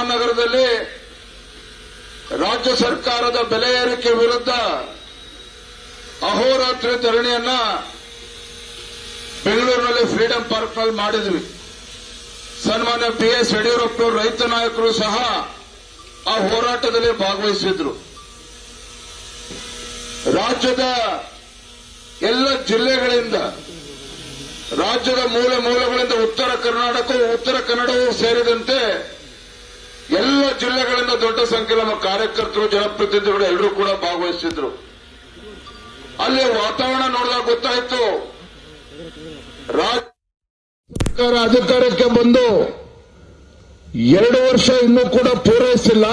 ಮಹಾನಗರದಲ್ಲಿ ರಾಜ್ಯ ಸರ್ಕಾರದ ಬೆಲೆ ಏರಿಕೆ ವಿರುದ್ಧ ಅಹೋರಾತ್ರಿ ಧರಣಿಯನ್ನ ಬೆಂಗಳೂರಿನಲ್ಲಿ ಫ್ರೀಡಂ ಪಾರ್ಕ್ ನಲ್ಲಿ ಮಾಡಿದ್ವಿ. ಸನ್ಮಾನ್ಯ BS ಯಡಿಯೂರಪ್ಪ ರೈತ ನಾಯಕರು ಸಹ ಆ ಹೋರಾಟದಲ್ಲಿ ಭಾಗವಹಿಸಿದ್ರು. ರಾಜ್ಯದ ಎಲ್ಲ ಜಿಲ್ಲೆಗಳಿಂದ, ರಾಜ್ಯದ ಮೂಲೆ ಮೂಲೆಗಳಿಂದ ಉತ್ತರ ಕನ್ನಡವೂ ಸೇರಿದಂತೆ ಎಲ್ಲ ಜಿಲ್ಲೆಗಳಿಂದ ದೊಡ್ಡ ಸಂಖ್ಯೆಯ ನಮ್ಮ ಕಾರ್ಯಕರ್ತರು, ಜನಪ್ರತಿನಿಧಿಗಳು ಎಲ್ಲರೂ ಕೂಡ ಭಾಗವಹಿಸಿದ್ರು. ಅಲ್ಲಿ ವಾತಾವರಣ ನೋಡಿದಾಗ ಗೊತ್ತಾಯ್ತು, ರಾಜ್ಯ ಸರ್ಕಾರ ಅಧಿಕಾರಕ್ಕೆ ಬಂದು 2 ವರ್ಷ ಇನ್ನೂ ಕೂಡ ಪೂರೈಸಿಲ್ಲ.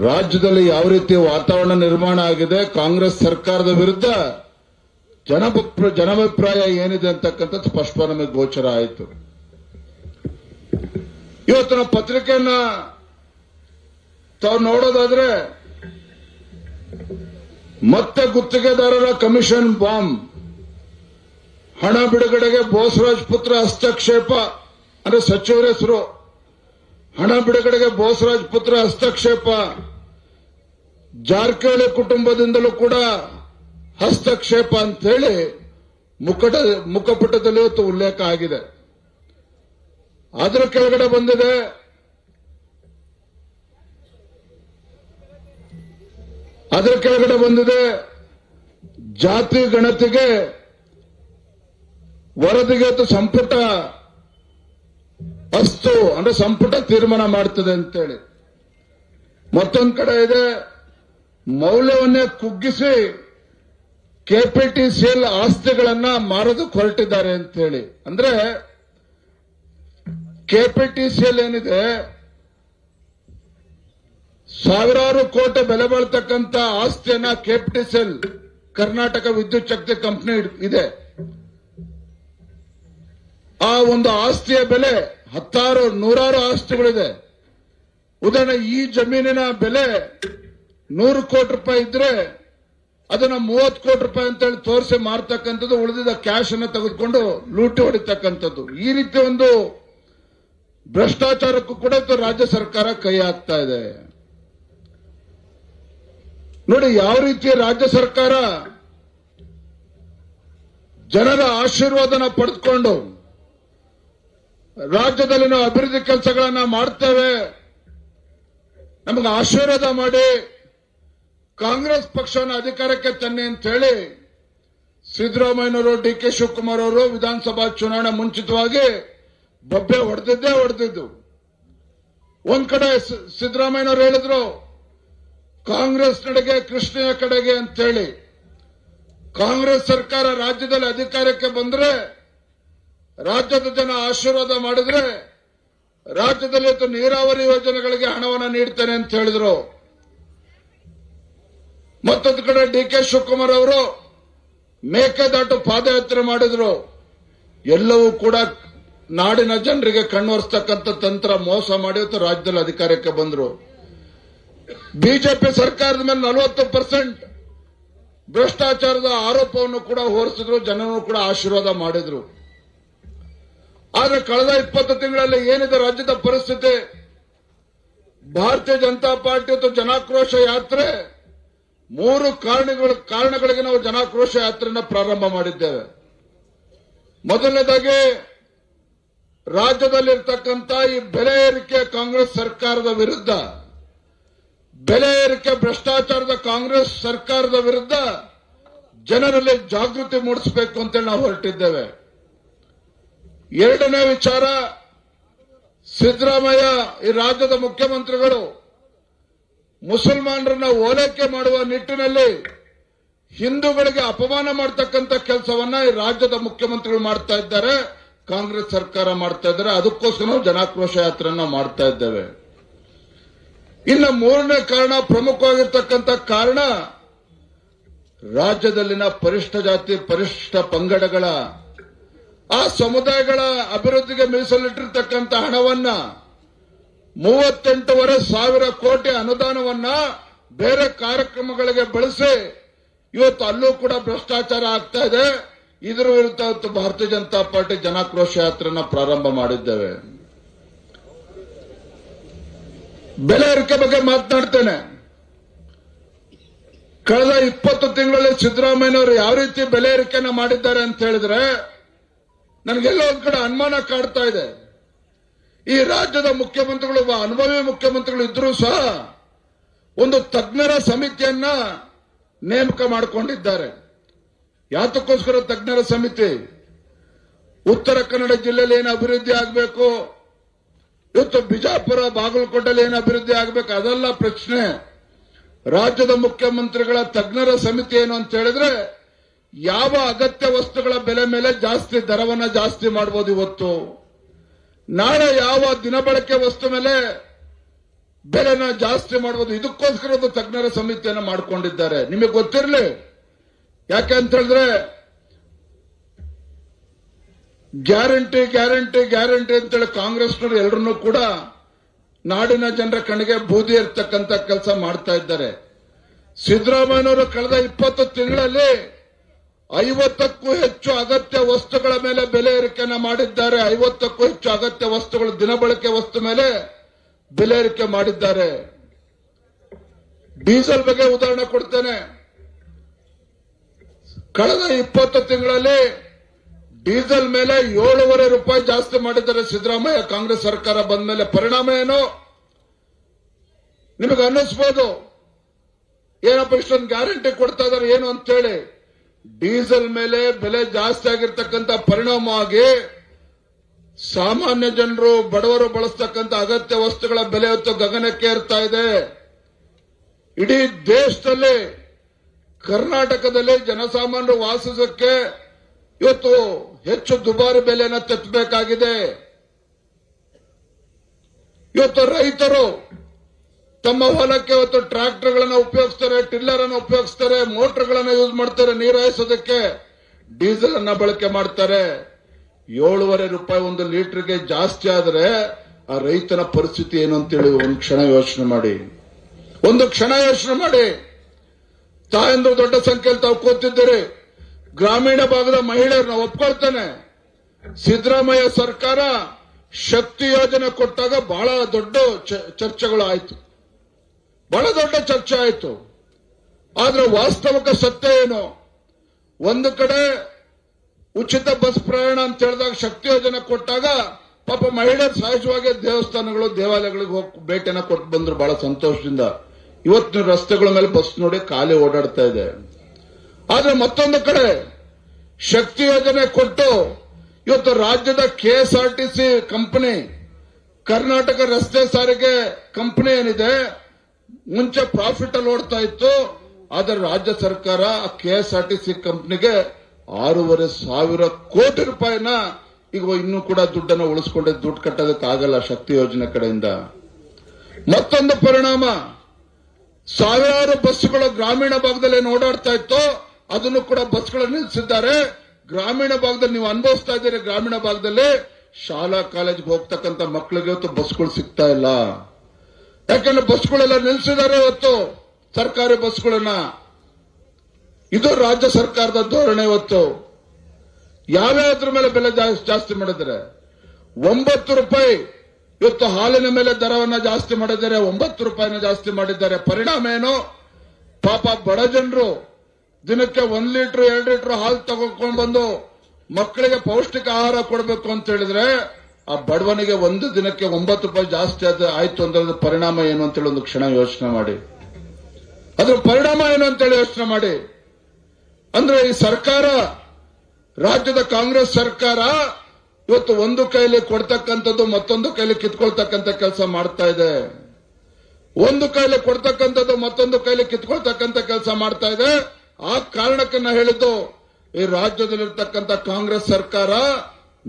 ರಾಜ್ಯದಲ್ಲಿ ಯಾವ ರೀತಿ ವಾತಾವರಣ ನಿರ್ಮಾಣ ಆಗಿದೆ, ಕಾಂಗ್ರೆಸ್ ಸರ್ಕಾರದ ವಿರುದ್ಧ ಜನಾಭಿಪ್ರಾಯ ಏನಿದೆ ಅಂತಕ್ಕಂಥದ್ದು ಸ್ಪಷ್ಟ ನಮಗೆ ಗೋಚರ ಆಯಿತು. ಇವತ್ತಿನ ಪತ್ರಿಕೆಯನ್ನ ತಾವು ನೋಡೋದಾದ್ರೆ, ಮತ್ತೆ ಗುತ್ತಿಗೆದಾರರ ಕಮಿಷನ್ ಬಾಂಬ್, ಹಣ ಬಿಡುಗಡೆಗೆ ಬೋಸರಾಜ್ ಪುತ್ರ ಹಸ್ತಕ್ಷೇಪ, ಅಂದ್ರೆ ಸಚಿವರ ಹೆಸರು, ಹಣ ಬಿಡುಗಡೆಗೆ ಬೋಸರಾಜ್ ಪುತ್ರ ಹಸ್ತಕ್ಷೇಪ, ಜಾರಕಿಹೊಳಿ ಕುಟುಂಬದಿಂದಲೂ ಕೂಡ ಹಸ್ತಕ್ಷೇಪ ಅಂತ ಹೇಳಿ ಮುಖಪುಟದಲ್ಲಿ ಇವತ್ತು ಉಲ್ಲೇಖ ಆಗಿದೆ. ಅದರ ಕೆಳಗಡೆ ಬಂದಿದೆ, ಜಾತಿ ಗಣತಿಗೆ ವರದಿಗೆ ಸಂಪುಟ ಅಸ್ತು, ಅಂದ್ರೆ ಸಂಪುಟ ತೀರ್ಮಾನ ಮಾಡ್ತದೆ ಅಂತೇಳಿ. ಮತ್ತೊಂದು ಕಡೆ ಇದೆ, ಮೌಲ್ಯವನ್ನೇ ಕುಗ್ಗಿಸಿ KPTCL ಆಸ್ತಿಗಳನ್ನ ಮಾರೋದಕ್ಕೆ ಹೊರಟಿದ್ದಾರೆ ಅಂತೇಳಿ. ಅಂದ್ರೆ KPTCL ಏನಿದೆ, ಸಾವಿರಾರು ಕೋಟಿ ಬೆಲೆ ಬಾಳ್ತಕ್ಕಂಥ ಆಸ್ತಿಯನ್ನ KPTCL ಕರ್ನಾಟಕ ವಿದ್ಯುತ್ ಶಕ್ತಿ ಕಂಪನಿ ಇದೆ. ಆ ಒಂದು ಆಸ್ತಿಯ ಬೆಲೆ ನೂರಾರು ಆಸ್ತಿಗಳಿದೆ. ಉದಾಹರಣೆ, ಈ ಜಮೀನಿನ ಬೆಲೆ 100 ಕೋಟಿ ರೂಪಾಯಿ ಇದ್ರೆ ಅದನ್ನ 30 ಕೋಟಿ ರೂಪಾಯಿ ಅಂತೇಳಿ ತೋರಿಸಿ ಮಾರ್ತಕ್ಕಂಥದ್ದು, ಉಳಿದಿದ್ದ ಕ್ಯಾಶ್ ಅನ್ನು ತೆಗೆದುಕೊಂಡು ಲೂಟಿ ಹೊಡಿತಕ್ಕಂಥದ್ದು. ಈ ರೀತಿ ಒಂದು ಭ್ರಷ್ಟಾಚಾರಕ್ಕೂ ಕೂಡ ರಾಜ್ಯ ಸರ್ಕಾರ ಕೈ ಹಾಕ್ತಾ ಇದೆ. ನೋಡಿ ಯಾವ ರೀತಿ ರಾಜ್ಯ ಸರ್ಕಾರ ಜನರ ಆಶೀರ್ವಾದನ ಪಡೆದುಕೊಂಡು ರಾಜ್ಯದಲ್ಲಿ ನಾವು ಅಭಿವೃದ್ಧಿ ಕೆಲಸಗಳನ್ನ ಮಾಡ್ತೇವೆ, ನಮಗೆ ಆಶೀರ್ವಾದ ಮಾಡಿ ಕಾಂಗ್ರೆಸ್ ಪಕ್ಷವನ್ನು ಅಧಿಕಾರಕ್ಕೆ ತನ್ನಿ ಅಂತ ಹೇಳಿ ಸಿದ್ದರಾಮಯ್ಯನವರು, DK ಶಿವಕುಮಾರ್ ಅವರು ವಿಧಾನಸಭಾ ಚುನಾವಣೆ ಮುಂಚಿತವಾಗಿ ಬೊಬ್ಬೆ ಹೊಡೆದಿದ್ದು. ಒಂದ್ ಕಡೆ ಸಿದ್ದರಾಮಯ್ಯನವರು ಹೇಳಿದ್ರು ಕಾಂಗ್ರೆಸ್ ಕಡೆಗೆ, ಕೃಷ್ಣೆಯ ಕಡೆಗೆ ಅಂತ ಹೇಳಿ. ಕಾಂಗ್ರೆಸ್ ಸರ್ಕಾರ ರಾಜ್ಯದಲ್ಲಿ ಅಧಿಕಾರಕ್ಕೆ ಬಂದ್ರೆ, ರಾಜ್ಯದ ಜನ ಆಶೀರ್ವಾದ ಮಾಡಿದ್ರೆ ರಾಜ್ಯದಲ್ಲಿ ನೀರಾವರಿ ಯೋಜನೆಗಳಿಗೆ ಹಣವನ್ನು ನೀಡ್ತೇನೆ ಅಂತ ಹೇಳಿದ್ರು. ಮತ್ತೊಂದು ಕಡೆ DK ಶಿವಕುಮಾರ್ ಅವರು ಮೇಕೆದಾಟು ಪಾದಯಾತ್ರೆ ಮಾಡಿದ್ರು. ಎಲ್ಲವೂ ಕೂಡ ನಾಡಿನ ಜನರಿಗೆ ಕಣ್ಣೊರೆಸ್ತಕ್ಕಂಥ ತಂತ್ರ ಮೋಸ ಮಾಡಿ ರಾಜ್ಯದಲ್ಲಿ ಅಧಿಕಾರಕ್ಕೆ ಬಂದ್ರು. ಬಿಜೆಪಿ ಸರ್ಕಾರದ ಮೇಲೆ 40% ಭ್ರಷ್ಟಾಚಾರದ ಆರೋಪವನ್ನು ಕೂಡ ಹೊರಿಸಿದ್ರು, ಜನರು ಕೂಡ ಆಶೀರ್ವಾದ ಮಾಡಿದ್ರು. ಆದ್ರೆ ಕಳೆದ 20 ತಿಂಗಳಲ್ಲಿ ಏನಿದೆ ರಾಜ್ಯದ ಪರಿಸ್ಥಿತಿ, ಭಾರತೀಯ ಜನತಾ ಪಾರ್ಟಿ ಮತ್ತು ಜನಾಕ್ರೋಶ ಯಾತ್ರೆ 3 ಕಾರಣಗಳಿಗೆ ನಾವು ಜನಾಕ್ರೋಶ ಯಾತ್ರೆಯನ್ನು ಪ್ರಾರಂಭ ಮಾಡಿದ್ದೇವೆ. ಮೊದಲನೇದಾಗಿ, ರಾಜ್ಯದಲ್ಲಿರ್ತಕ್ಕಂಥ ಈ ಬೆಲೆ ಏರಿಕೆ ಕಾಂಗ್ರೆಸ್ ಸರ್ಕಾರದ ವಿರುದ್ಧ, ಬೆಲೆ ಏರಿಕೆ ಭ್ರಷ್ಟಾಚಾರದ ಕಾಂಗ್ರೆಸ್ ಸರ್ಕಾರದ ವಿರುದ್ಧ ಜನರಲ್ಲಿ ಜಾಗೃತಿ ಮೂಡಿಸಬೇಕು ಅಂತೇಳಿ ನಾವು ಹೊರಟಿದ್ದೇವೆ. ಎರಡನೇ ವಿಚಾರ, ಸಿದ್ದರಾಮಯ್ಯ ಈ ರಾಜ್ಯದ ಮುಖ್ಯಮಂತ್ರಿಗಳು ಮುಸಲ್ಮಾನರನ್ನ ಓಲೈಕೆ ಮಾಡುವ ನಿಟ್ಟಿನಲ್ಲಿ ಹಿಂದೂಗಳಿಗೆ ಅಪಮಾನ ಮಾಡತಕ್ಕಂಥ ಕೆಲಸವನ್ನ ಈ ರಾಜ್ಯದ ಮುಖ್ಯಮಂತ್ರಿಗಳು ಮಾಡ್ತಾ ಇದ್ದಾರೆ, ಕಾಂಗ್ರೆಸ್ ಸರ್ಕಾರ ಮಾಡ್ತಾ ಇದ್ದಾರೆ. ಅದಕ್ಕೋಸ್ಕರ ನಾವು ಜನಾಕ್ರೋಶ ಯಾತ್ರೆಯನ್ನ ಮಾಡ್ತಾ ಇದ್ದೇವೆ. ಇನ್ನು ಮೂರನೇ ಕಾರಣ, ಪ್ರಮುಖವಾಗಿರ್ತಕ್ಕಂಥ ಕಾರಣ, ರಾಜ್ಯದಲ್ಲಿನ ಪರಿಷ್ಠ ಜಾತಿ ಪರಿಷ್ಠ ಪಂಗಡಗಳ ಆ ಸಮುದಾಯಗಳ ಅಭಿವೃದ್ಧಿಗೆ ಮೀಸಲಿಟ್ಟಿರ್ತಕ್ಕಂಥ ಹಣವನ್ನ 38,500 ಕೋಟಿ ಅನುದಾನವನ್ನ ಬೇರೆ ಕಾರ್ಯಕ್ರಮಗಳಿಗೆ ಬಳಸಿ ಇವತ್ತು ಅಲ್ಲೂ ಕೂಡ ಭ್ರಷ್ಟಾಚಾರ ಆಗ್ತಾ ಇದೆ. ಇದರ ವಿರುದ್ಧ ಭಾರತೀಯ ಜನತಾ ಪಾರ್ಟಿ ಜನಾಕ್ರೋಶ ಯಾತ್ರೆಯನ್ನು ಪ್ರಾರಂಭ ಮಾಡಿದ್ದೇವೆ. ಬೆಲೆ ಏರಿಕೆ ಬಗ್ಗೆ ಮಾತನಾಡ್ತೇನೆ. ಕಳೆದ 20 ತಿಂಗಳಲ್ಲಿ ಸಿದ್ದರಾಮಯ್ಯನವರು ಯಾವ ರೀತಿ ಬೆಲೆ ಏರಿಕೆನ ಮಾಡಿದ್ದಾರೆ ಅಂತ ಹೇಳಿದ್ರೆ ನನಗೆಲ್ಲ ಒಂದ್ ಕಡೆ ಅನುಮಾನ ಕಾಡ್ತಾ ಇದೆ. ಈ ರಾಜ್ಯದ ಮುಖ್ಯಮಂತ್ರಿಗಳು ಅನುಭವಿ ಮುಖ್ಯಮಂತ್ರಿಗಳು ಇದ್ರೂ ಸಹ ಒಂದು ತಜ್ಞರ ಸಮಿತಿಯನ್ನ ನೇಮಕ ಮಾಡಿಕೊಂಡಿದ್ದಾರೆ. ಯಾತಕ್ಕೋಸ್ಕರ ತಜ್ಞರ ಸಮಿತಿ? ಉತ್ತರ ಕನ್ನಡ ಜಿಲ್ಲೆಯಲ್ಲಿ ಏನು ಅಭಿವೃದ್ಧಿ ಆಗಬೇಕು, ಇವತ್ತು ಬಿಜಾಪುರ ಬಾಗಲಕೋಟೆಯಲ್ಲಿ ಏನು ಅಭಿವೃದ್ಧಿ ಆಗಬೇಕು, ಅದೆಲ್ಲ ಪ್ರಶ್ನೆ. ರಾಜ್ಯದ ಮುಖ್ಯಮಂತ್ರಿಗಳ ತಜ್ಞರ ಸಮಿತಿ ಏನು ಅಂತ ಹೇಳಿದ್ರೆ ಯಾವ ಅಗತ್ಯ ವಸ್ತುಗಳ ಬೆಲೆ ಮೇಲೆ ಜಾಸ್ತಿ ದರವನ್ನ ಜಾಸ್ತಿ ಮಾಡಬಹುದು ಇವತ್ತು, ನಾಳೆ ಯಾವ ದಿನಬಳಕೆ ವಸ್ತು ಮೇಲೆ ಬೆಲೆನ ಜಾಸ್ತಿ ಮಾಡಬಹುದು, ಇದಕ್ಕೋಸ್ಕರ ಒಂದು ತಜ್ಞರ ಸಮಿತಿಯನ್ನು ಮಾಡಿಕೊಂಡಿದ್ದಾರೆ. ನಿಮಗೆ ಗೊತ್ತಿರಲಿ, ಯಾಕೆ ಅಂತ ಹೇಳಿದ್ರೆ ಗ್ಯಾರಂಟಿ ಗ್ಯಾರಂಟಿ ಗ್ಯಾರಂಟಿ ಅಂತೇಳಿ ಕಾಂಗ್ರೆಸ್ನವರು ಎಲ್ಲರನ್ನೂ ಕೂಡ ನಾಡಿನ ಜನರ ಕಣ್ಣಿಗೆ ಬೂದಿ ಇರ್ತಕ್ಕಂಥ ಕೆಲಸ ಮಾಡ್ತಾ ಇದ್ದಾರೆ. ಸಿದ್ದರಾಮಯ್ಯನವರು ಕಳೆದ 20 ತಿಂಗಳಲ್ಲಿ 50ಕ್ಕೂ ಹೆಚ್ಚು ಅಗತ್ಯ ವಸ್ತುಗಳ ಮೇಲೆ ಬೆಲೆ ಏರಿಕೆಯನ್ನು ಮಾಡಿದ್ದಾರೆ. 50ಕ್ಕೂ ಹೆಚ್ಚು ಅಗತ್ಯ ವಸ್ತುಗಳು ದಿನಬಳಕೆ ವಸ್ತು ಮೇಲೆ ಬೆಲೆ ಏರಿಕೆ ಮಾಡಿದ್ದಾರೆ. ಡೀಸೆಲ್ ಬಗ್ಗೆ ಉದಾಹರಣೆ ಕೊಡ್ತೇನೆ. ಕಳೆದ 20 ತಿಂಗಳಲ್ಲಿ ಡೀಸೆಲ್ ಮೇಲೆ 7.5 ರೂಪಾಯಿ ಜಾಸ್ತಿ ಮಾಡಿದ್ದಾರೆ ಸಿದ್ದರಾಮಯ್ಯ ಕಾಂಗ್ರೆಸ್ ಸರ್ಕಾರ ಬಂದ ಮೇಲೆ. ಪರಿಣಾಮ ಏನು ನಿಮಗೆ ಅನ್ನಿಸ್ಬೋದು, ಏನಪ್ಪ ಇಷ್ಟೊಂದು ಗ್ಯಾರಂಟಿ ಕೊಡ್ತಾ ಇದ್ದಾರೆ ಏನು ಅಂತೇಳಿ. ಡೀಸೆಲ್ ಮೇಲೆ ಬೆಲೆ ಜಾಸ್ತಿ ಆಗಿರ್ತಕ್ಕಂಥ ಪರಿಣಾಮವಾಗಿ ಸಾಮಾನ್ಯ ಜನರು ಬಡವರು ಬಳಸ್ತಕ್ಕಂಥ ಅಗತ್ಯ ವಸ್ತುಗಳ ಬೆಲೆ ಇವತ್ತು ಗಗನಕ್ಕೆ ಏರ್ತಾ ಇದೆ. ಇಡೀ ದೇಶದಲ್ಲಿ ಕರ್ನಾಟಕದಲ್ಲಿ ಜನಸಾಮಾನ್ಯರು ವಾಸಿಸಕ್ಕೆ ಇವತ್ತು ಹೆಚ್ಚು ದುಬಾರಿ ಬೆಲೆಯನ್ನು ತೆತ್ತಬೇಕಾಗಿದೆ. ಇವತ್ತು ರೈತರು ತಮ್ಮ ಹೊಲಕ್ಕೆ ಇವತ್ತು ಟ್ರಾಕ್ಟರ್ಗಳನ್ನು ಉಪಯೋಗಿಸ್ತಾರೆ, ಟಿಲ್ಲರ್ ಅನ್ನು ಉಪಯೋಗಿಸ್ತಾರೆ, ಮೋಟರ್ಗಳನ್ನು ಯೂಸ್ ಮಾಡ್ತಾರೆ, ನೀರು ಹಾಯಿಸೋದಕ್ಕೆ ಡೀಸೆಲ್ ಅನ್ನ ಬಳಕೆ ಮಾಡ್ತಾರೆ. 7.5 ರೂಪಾಯಿ ಒಂದು ಲೀಟರ್ಗೆ ಜಾಸ್ತಿ ಆದರೆ ಆ ರೈತನ ಪರಿಸ್ಥಿತಿ ಏನು ಅಂತೇಳಿ ಒಂದು ಕ್ಷಣ ಯೋಚನೆ ಮಾಡಿ, ಒಂದು ಕ್ಷಣ ಯೋಚನೆ ಮಾಡಿ. ತಾಯಂದ್ರು ದೊಡ್ಡ ಸಂಖ್ಯೆಯಲ್ಲಿ ತಾವು ಕೂತಿದ್ದೀರಿ. ಗ್ರಾಮೀಣ ಭಾಗದ ಮಹಿಳೆಯರನ್ನ ಒಪ್ಕೊಳ್ತೇನೆ. ಸಿದ್ದರಾಮಯ್ಯ ಸರ್ಕಾರ ಶಕ್ತಿ ಯೋಜನೆ ಕೊಟ್ಟಾಗ ಬಹಳ ದೊಡ್ಡ ಚರ್ಚೆಗಳು ಆಯಿತು, ಬಹಳ ದೊಡ್ಡ ಚರ್ಚೆ ಆಯಿತು. ಆದ್ರೆ ವಾಸ್ತವಿಕ ಸತ್ಯ ಏನು? ಒಂದು ಕಡೆ ಉಚಿತ ಬಸ್ ಪ್ರಯಾಣ ಅಂತ ಹೇಳಿದಾಗ ಶಕ್ತಿ ಯೋಜನೆ ಕೊಟ್ಟಾಗ ಪಾಪ ಮಹಿಳೆಯರು ಸಹಜವಾಗಿ ದೇವಸ್ಥಾನಗಳು ದೇವಾಲಯಗಳಿಗೆ ಹೋಗಿ ಭೇಟಿಯನ್ನ ಕೊಟ್ಟು ಬಂದ್ರು ಬಹಳ ಸಂತೋಷದಿಂದ. ಇವತ್ತಿನ ರಸ್ತೆಗಳ ಮೇಲೆ ಬಸ್ ನೋಡಿ ಖಾಲಿ ಓಡಾಡ್ತಾ ಇದೆ. ಆದ್ರೆ ಮತ್ತೊಂದು ಕಡೆ ಶಕ್ತಿ ಯೋಜನೆ ಕೊಟ್ಟು ಇವತ್ತು ರಾಜ್ಯದ ಕೆಎಸ್ಆರ್ಟಿಸಿ ಕಂಪನಿ, ಕರ್ನಾಟಕ ರಸ್ತೆ ಸಾರಿಗೆ ಕಂಪನಿ ಏನಿದೆ, ಮುಂಚೆ ಪ್ರಾಫಿಟ್ ಅಲ್ಲಿ ಓಡ್ತಾ ಇತ್ತು. ಆದ್ರೆ ರಾಜ್ಯ ಸರ್ಕಾರ ಕೆಎಸ್ಆರ್ಟಿಸಿ ಕಂಪನಿಗೆ 6,500 ಕೋಟಿ ರೂಪಾಯಿನ ಈಗ ಇನ್ನೂ ಕೂಡ ದುಡ್ಡನ್ನು ಉಳಿಸಿಕೊಂಡಿದ್ದು, ದುಡ್ಡು ಕಟ್ಟೋದಕ್ಕಾಗಲ್ಲ ಶಕ್ತಿ ಯೋಜನೆ ಕಡೆಯಿಂದ. ಮತ್ತೊಂದು ಪರಿಣಾಮ, ಸಾವಿರಾರು ಬಸ್ಸುಗಳು ಗ್ರಾಮೀಣ ಭಾಗದಲ್ಲಿ ಏನು ಓಡಾಡ್ತಾ ಇತ್ತು ಅದನ್ನು ಕೂಡ ಬಸ್ಗಳನ್ನು ನಿಲ್ಲಿಸಿದ್ದಾರೆ. ಗ್ರಾಮೀಣ ಭಾಗದಲ್ಲಿ ನೀವು ಅನುಭವಿಸ್ತಾ ಇದ್ದೀರಿ. ಗ್ರಾಮೀಣ ಭಾಗದಲ್ಲಿ ಶಾಲಾ ಕಾಲೇಜ್ಗೆ ಹೋಗ್ತಕ್ಕಂಥ ಮಕ್ಕಳಿಗೆ ಇವತ್ತು ಬಸ್ಗಳು ಸಿಗ್ತಾ ಇಲ್ಲ. ಯಾಕಂದ್ರೆ ಬಸ್ಗಳೆಲ್ಲ ನಿಲ್ಲಿಸಿದ್ದಾರೆ ಇವತ್ತು, ಸರ್ಕಾರಿ ಬಸ್ಗಳನ್ನ. ಇದು ರಾಜ್ಯ ಸರ್ಕಾರದ ಧೋರಣೆ. ಇವತ್ತು ಯಾವ್ಯಾವ್ದ್ರ ಮೇಲೆ ಬೆಲೆ ಜಾಸ್ತಿ ಮಾಡಿದ್ದಾರೆ. 9 ರೂಪಾಯಿ ಇವತ್ತು ಹಾಲಿನ ಮೇಲೆ ದರವನ್ನ ಜಾಸ್ತಿ ಮಾಡಿದ್ದಾರೆ, 9 ರೂಪಾಯಿನ ಜಾಸ್ತಿ ಮಾಡಿದ್ದಾರೆ. ಪರಿಣಾಮ ಏನು? ಪಾಪ ಬಡ ಜನರು ದಿನಕ್ಕೆ 1 ಲೀಟರ್ 2 ಲೀಟರ್ ಹಾಲು ತಗೊಂಡು ಬಂದು ಮಕ್ಕಳಿಗೆ ಪೌಷ್ಟಿಕ ಆಹಾರ ಕೊಡಬೇಕು ಅಂತ ಹೇಳಿದ್ರೆ ಆ ಬಡವನಿಗೆ ಒಂದು ದಿನಕ್ಕೆ 9 ರೂಪಾಯಿ ಜಾಸ್ತಿ ಆಯ್ತು ಅಂದ್ರೆ ಪರಿಣಾಮ ಏನು ಅಂತೇಳಿ ಒಂದು ಕ್ಷಣ ಯೋಚನೆ ಮಾಡಿ. ಅದ್ರ ಪರಿಣಾಮ ಏನು ಅಂತೇಳಿ ಯೋಚನೆ ಮಾಡಿ. ಅಂದ್ರೆ ಈ ಸರ್ಕಾರ, ರಾಜ್ಯದ ಕಾಂಗ್ರೆಸ್ ಸರ್ಕಾರ ಇವತ್ತು ಒಂದು ಕೈಲಿ ಕೊಡ್ತಕ್ಕಂಥದ್ದು ಮತ್ತೊಂದು ಕೈಲಿ ಕಿತ್ಕೊಳ್ತಕ್ಕಂಥ ಕೆಲಸ ಮಾಡ್ತಾ ಇದೆ. ಒಂದು ಕೈಲಿ ಕೊಡ್ತಕ್ಕಂಥದ್ದು ಮತ್ತೊಂದು ಕೈಲಿ ಕಿತ್ಕೊಳ್ತಕ್ಕಂಥ ಕೆಲಸ ಮಾಡ್ತಾ ಇದೆ. ಆ ಕಾರಣಕ್ಕೆ ನಾ ಹೇಳಿದ್ದು, ಈ ರಾಜ್ಯದಲ್ಲಿರ್ತಕ್ಕಂಥ ಕಾಂಗ್ರೆಸ್ ಸರ್ಕಾರ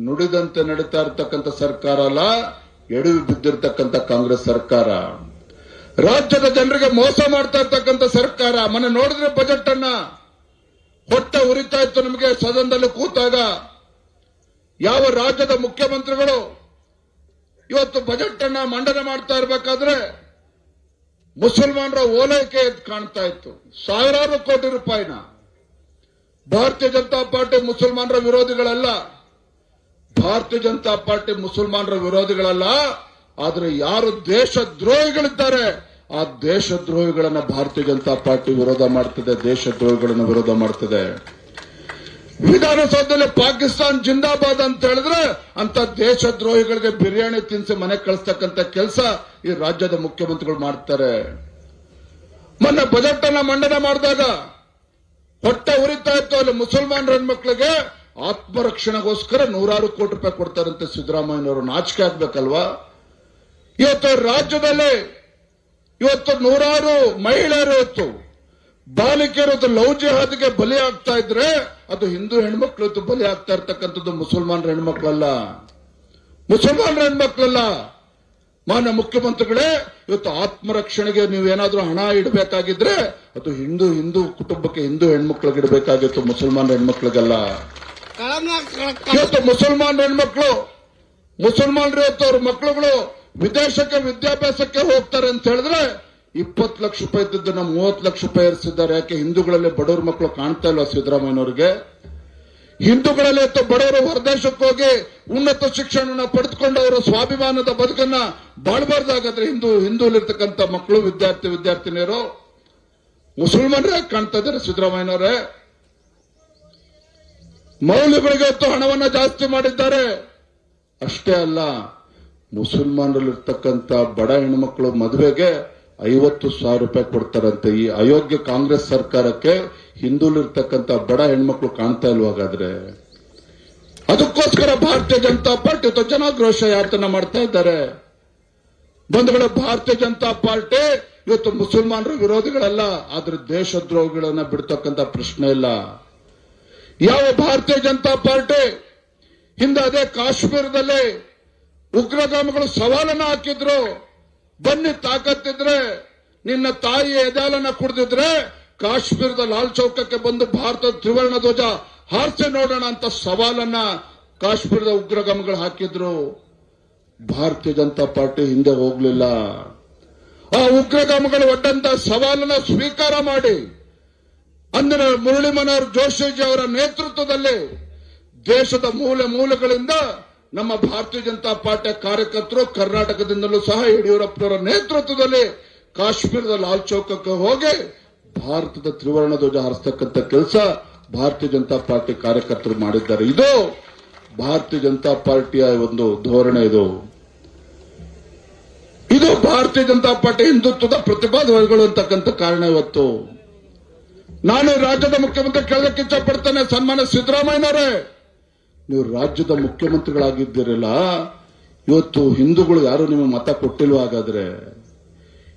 ನುಡಿದಂತೆ ನಡೀತಾ ಇರ್ತಕ್ಕಂಥ ಸರ್ಕಾರ ಅಲ್ಲ, ಎಡವಿ ಬಿದ್ದಿರ್ತಕ್ಕಂಥ ಕಾಂಗ್ರೆಸ್ ಸರ್ಕಾರ, ರಾಜ್ಯದ ಜನರಿಗೆ ಮೋಸ ಮಾಡ್ತಾ ಇರ್ತಕ್ಕಂಥ ಸರ್ಕಾರ. ಮೊನ್ನೆ ನೋಡಿದ್ರೆ ಬಜೆಟ್ ಅನ್ನ ಹೊಟ್ಟೆ ಉರಿತಾ ಇತ್ತು ನಮಗೆ ಸದನದಲ್ಲಿ ಕೂತಾಗ. ಯಾವ ರಾಜ್ಯದ ಮುಖ್ಯಮಂತ್ರಿಗಳು ಇವತ್ತು ಬಜೆಟ್ ಅನ್ನ ಮಂಡನೆ ಮಾಡ್ತಾ ಇರಬೇಕಾದ್ರೆ ಮುಸಲ್ಮಾನರ ಓಲೈಕೆ ಕಾಣ್ತಾ ಇತ್ತು. ಸಾವಿರಾರು ಕೋಟಿ ರೂಪಾಯಿನ. ಭಾರತೀಯ ಜನತಾ ಪಾರ್ಟಿ ಮುಸಲ್ಮಾನರ ವಿರೋಧಿಗಳಲ್ಲ, ಭಾರತೀಯ ಜನತಾ ಪಾರ್ಟಿ ಮುಸಲ್ಮಾನರ ವಿರೋಧಿಗಳಲ್ಲ. ಆದ್ರೆ ಯಾರು ದೇಶದ್ರೋಹಿಗಳಿದ್ದಾರೆ ಆ ದೇಶದ್ರೋಹಿಗಳನ್ನ ಭಾರತೀಯ ಜನತಾ ಪಾರ್ಟಿ ವಿರೋಧ ಮಾಡ್ತಿದೆ, ದೇಶದ್ರೋಹಿಗಳನ್ನ ವಿರೋಧ ಮಾಡ್ತಿದೆ. ವಿಧಾನಸೌಧದಲ್ಲಿ ಪಾಕಿಸ್ತಾನ್ ಜಿಂದಾಬಾದ್ ಅಂತ ಹೇಳಿದ್ರೆ ಅಂತ ದೇಶದ್ರೋಹಿಗಳಿಗೆ ಬಿರಿಯಾನಿ ತಿನ್ಸಿ ಮನೆ ಕಳಿಸ್ತಕ್ಕಂಥ ಕೆಲಸ ಈ ರಾಜ್ಯದ ಮುಖ್ಯಮಂತ್ರಿಗಳು ಮಾಡ್ತಾರೆ. ಮೊನ್ನೆ ಬಜೆಟ್ ಅನ್ನ ಮಂಡನೆ ಮಾಡಿದಾಗ ಹೊಟ್ಟೆ ಉರಿತಾ ಇತ್ತು, ಅಲ್ಲಿ ಮುಸಲ್ಮಾನರ ಹೆಣ್ಮಕ್ಳಿಗೆ ಆತ್ಮರಕ್ಷಣೆಗೋಸ್ಕರ 100 ಕೋಟಿ ರೂಪಾಯಿ ಕೊಡ್ತಾರಂತೆ ಸಿದ್ದರಾಮಯ್ಯನವರು. ನಾಚಿಕೆ ಆಗ್ಬೇಕಲ್ವಾ? ಇವತ್ತು ರಾಜ್ಯದಲ್ಲಿ ಇವತ್ತು 100 ಮಹಿಳೆಯರು ಇವತ್ತು ಬಾಲಿಕೆಯರು ಲವ್ ಜಿಹಾದ್ಗೆ ಬಲಿ ಆಗ್ತಾ ಇದ್ರೆ ಅದು ಹಿಂದೂ ಹೆಣ್ಮಕ್ಳು ಇವತ್ತು ಬಲಿ ಆಗ್ತಾ ಇರ್ತಕ್ಕಂಥದ್ದು ಮುಸಲ್ಮಾನರ ಹೆಣ್ಮಕ್ಳಲ್ಲ, ಮುಸಲ್ಮಾನರ ಹೆಣ್ಮಕ್ಳಲ್ಲ. ಮಾನ್ಯ ಮುಖ್ಯಮಂತ್ರಿಗಳೇ, ಇವತ್ತು ಆತ್ಮರಕ್ಷಣೆಗೆ ನೀವೇನಾದ್ರೂ ಹಣ ಇಡಬೇಕಾಗಿದ್ರೆ ಅದು ಹಿಂದೂ ಕುಟುಂಬಕ್ಕೆ, ಹಿಂದೂ ಹೆಣ್ಮಕ್ಳಿಗೆ ಇಡಬೇಕಾಗಿತ್ತು, ಮುಸಲ್ಮಾನರ ಹೆಣ್ಮಕ್ಳಿಗಲ್ಲ. ಇವತ್ತು ಮುಸಲ್ಮಾನರ ಹೆಣ್ಮಕ್ಳು, ಮುಸಲ್ಮಾನರು ಇವತ್ತು ಅವ್ರ ಮಕ್ಕಳುಗಳು ವಿದೇಶಕ್ಕೆ ವಿದ್ಯಾಭ್ಯಾಸಕ್ಕೆ ಹೋಗ್ತಾರೆ ಅಂತ ಹೇಳಿದ್ರೆ 20 ಲಕ್ಷ ರೂಪಾಯಿ ಇದ್ದನ್ನ 30 ಲಕ್ಷ ರೂಪಾಯಿ ಏರಿಸಿದ್ದಾರೆ. ಯಾಕೆ? ಹಿಂದೂಗಳಲ್ಲಿ ಬಡವ್ರ ಮಕ್ಕಳು ಕಾಣ್ತಾ ಇಲ್ವಾ ಸಿದ್ದರಾಮಯ್ಯನವರಿಗೆ? ಹಿಂದೂಗಳಲ್ಲಿ ಇವತ್ತು ಬಡವರು ಹೊರದೇಶಕ್ಕೆ ಹೋಗಿ ಉನ್ನತ ಶಿಕ್ಷಣ ಪಡೆದುಕೊಂಡು ಅವರ ಸ್ವಾಭಿಮಾನದ ಬದುಕನ್ನ ಬಾಳಬಾರ್ದಾಗಾದ್ರೆ ಹಿಂದೂಲಿರ್ತಕ್ಕಂಥ ಮಕ್ಕಳು, ವಿದ್ಯಾರ್ಥಿನಿಯರು ಮುಸಲ್ಮಾನರೇ ಕಾಣ್ತಾ ಇದ್ದಾರೆ ಸಿದ್ದರಾಮಯ್ಯನವರೇ. ಮೌಲ್ಯಗಳಿಗೆ ಇವತ್ತು ಹಣವನ್ನ ಜಾಸ್ತಿ ಮಾಡಿದ್ದಾರೆ. ಅಷ್ಟೇ ಅಲ್ಲ, ಮುಸಲ್ಮಾನರಲ್ಲಿರ್ತಕ್ಕಂಥ ಬಡ ಹೆಣ್ಮಕ್ಳು ಮದುವೆಗೆ 50,000 ರೂಪಾಯಿ ಕೊಡ್ತಾರಂತೆ. ಈ ಅಯೋಗ್ಯ ಕಾಂಗ್ರೆಸ್ ಸರ್ಕಾರಕ್ಕೆ ಹಿಂದೂಲಿರ್ತಕ್ಕಂಥ ಬಡ ಹೆಣ್ಮಕ್ಳು ಕಾಣ್ತಾ ಇಲ್ವಾಗಾದ್ರೆ? ಅದಕ್ಕೋಸ್ಕರ ಭಾರತೀಯ ಜನತಾ ಪಾರ್ಟಿ ಜನಾಕ್ರೋಶ ಯಾತನೆ ಮಾಡ್ತಾ ಇದ್ದಾರೆ. ಬಂಧುಗಳ, ಭಾರತೀಯ ಜನತಾ ಪಾರ್ಟಿ ಇವತ್ತು ಮುಸಲ್ಮಾನರ ವಿರೋಧಿಗಳಲ್ಲ, ಆದ್ರೆ ದೇಶದ್ರೋಹಿಗಳನ್ನ ಬಿಡ್ತಕ್ಕಂಥ ಪ್ರಶ್ನೆ ಇಲ್ಲ. ಯಾವ ಭಾರತೀಯ ಜನತಾ ಪಾರ್ಟಿ ಹಿಂದೆ ಅದೇ ಕಾಶ್ಮೀರದಲ್ಲಿ ಉಗ್ರಗಾಮಿಗಳು ಸವಾಲನ್ನ ಹಾಕಿದ್ರು, ಬನ್ನಿ ತಾಕತ್ತಿದ್ರೆ ನಿನ್ನ ತಾಯಿ ಎದಾಲನ್ನ ಕುಡಿದಿದ್ರೆ ಕಾಶ್ಮೀರದ ಲಾಲ್ ಚೌಕಕ್ಕೆ ಬಂದು ಭಾರತದ ತ್ರಿವರ್ಣ ಧ್ವಜ ಹಾರಿಸಿ ನೋಡೋಣ ಅಂತ ಸವಾಲನ್ನ ಕಾಶ್ಮೀರದ ಉಗ್ರಗಾಮಿಗಳು ಹಾಕಿದ್ರು. ಭಾರತೀಯ ಜನತಾ ಪಾರ್ಟಿ ಹಿಂದೆ ಹೋಗ್ಲಿಲ್ಲ. ಆ ಉಗ್ರಗಾಮಿಗಳು ಒಡ್ಡಂತ ಸವಾಲನ್ನ ಸ್ವೀಕಾರ ಮಾಡಿ ಅಂದಿನ ಮುರಳಿ ಮನೋಹರ್ ಜೋಶಿಜಿ ಅವರ ನೇತೃತ್ವದಲ್ಲಿ ದೇಶದ ಮೂಲೆಗಳಿಂದ ನಮ್ಮ ಭಾರತೀಯ ಜನತಾ ಪಾರ್ಟಿಯ ಕಾರ್ಯಕರ್ತರು ಕರ್ನಾಟಕದಿಂದಲೂ ಸಹ ಯಡಿಯೂರಪ್ಪನವರ ನೇತೃತ್ವದಲ್ಲಿ ಕಾಶ್ಮೀರದ ಲಾಲ್ ಚೌಕಕ್ಕೆ ಹೋಗಿ ಭಾರತದ ತ್ರಿವರ್ಣ ಧ್ವಜ ಹಾರಿಸ್ತಕ್ಕಂಥ ಕೆಲಸ ಭಾರತೀಯ ಜನತಾ ಪಾರ್ಟಿ ಕಾರ್ಯಕರ್ತರು ಮಾಡಿದ್ದಾರೆ. ಇದು ಭಾರತೀಯ ಜನತಾ ಪಾರ್ಟಿಯ ಒಂದು ಧೋರಣೆ. ಇದು ಭಾರತೀಯ ಜನತಾ ಪಾರ್ಟಿ ಹಿಂದುತ್ವದ ಪ್ರತಿಪಾದನೆಗಳು ಅಂತಕ್ಕಂಥ ಕಾರಣ. ಇವತ್ತು ನಾನು ರಾಜ್ಯದ ಮುಖ್ಯಮಂತ್ರಿ ಕೇಳಕ್ಕೆ ಇಚ್ಛಪಡ್ತೇನೆ, ಸನ್ಮಾನ್ಯ ಸಿದ್ದರಾಮಯ್ಯನವರೇ, ನೀವು ರಾಜ್ಯದ ಮುಖ್ಯಮಂತ್ರಿಗಳಾಗಿದ್ದೀರಲ್ಲ, ಇವತ್ತು ಹಿಂದೂಗಳು ಯಾರು ನಿಮಗೆ ಮತ ಕೊಟ್ಟಿಲ್ವ? ಹಾಗಾದ್ರೆ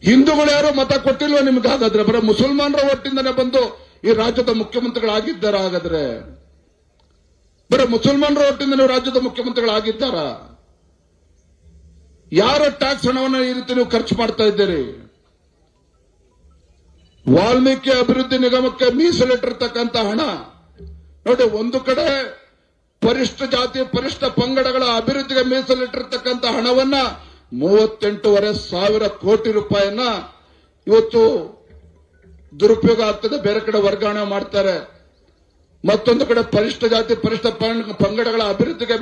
ಹಿಂದೂಗಳು ಯಾರು ಮತ ಕೊಟ್ಟಿಲ್ವ ನಿಮ್ಗೆ? ಹಾಗಾದ್ರೆ ಬರೀ ಮುಸಲ್ಮಾನರ ಒಟ್ಟಿಂದನೇ ಬಂದು ಈ ರಾಜ್ಯದ ಮುಖ್ಯಮಂತ್ರಿಗಳಾಗಿದ್ದಾರ? ಹಾಗಾದ್ರೆ ಬರೀ ಮುಸಲ್ಮಾನರ ಒಟ್ಟಿಂದ ನೀವು ರಾಜ್ಯದ ಮುಖ್ಯಮಂತ್ರಿಗಳಾಗಿದ್ದಾರ? ಯಾರ ಟ್ಯಾಕ್ಸ್ ಹಣವನ್ನು ಈ ರೀತಿ ನೀವು ಖರ್ಚು ಮಾಡ್ತಾ ಇದ್ದೀರಿ? ವಾಲ್ಮೀಕಿ ಅಭಿವೃದ್ಧಿ ನಿಗಮಕ್ಕೆ ಮೀಸಲಿಟ್ಟಿರ್ತಕ್ಕಂಥ ಹಣ ನೋಡಿ, ಒಂದು ಕಡೆ ಪರಿಷ್ಠ ಜಾತಿ ಪರಿಷ್ಠ ಪಂಗಡಗಳ ಅಭಿವೃದ್ಧಿಗೆ ಮೀಸಲಿಟ್ಟಿರ್ತಕ್ಕಂಥ ಹಣವನ್ನ 38,500 ಕೋಟಿ ರೂಪಾಯಿಯನ್ನ ಇವತ್ತು ದುರುಪಯೋಗ ಆಗ್ತದೆ, ಬೇರೆ ಕಡೆ ವರ್ಗಾವಣೆ ಮಾಡ್ತಾರೆ. ಮತ್ತೊಂದು ಕಡೆ ಪರಿಷ್ಠ ಜಾತಿ ಪರಿಷ್ಠ ಪಂಗಡಗಳ ಅಭಿವೃದ್ಧಿಗೆ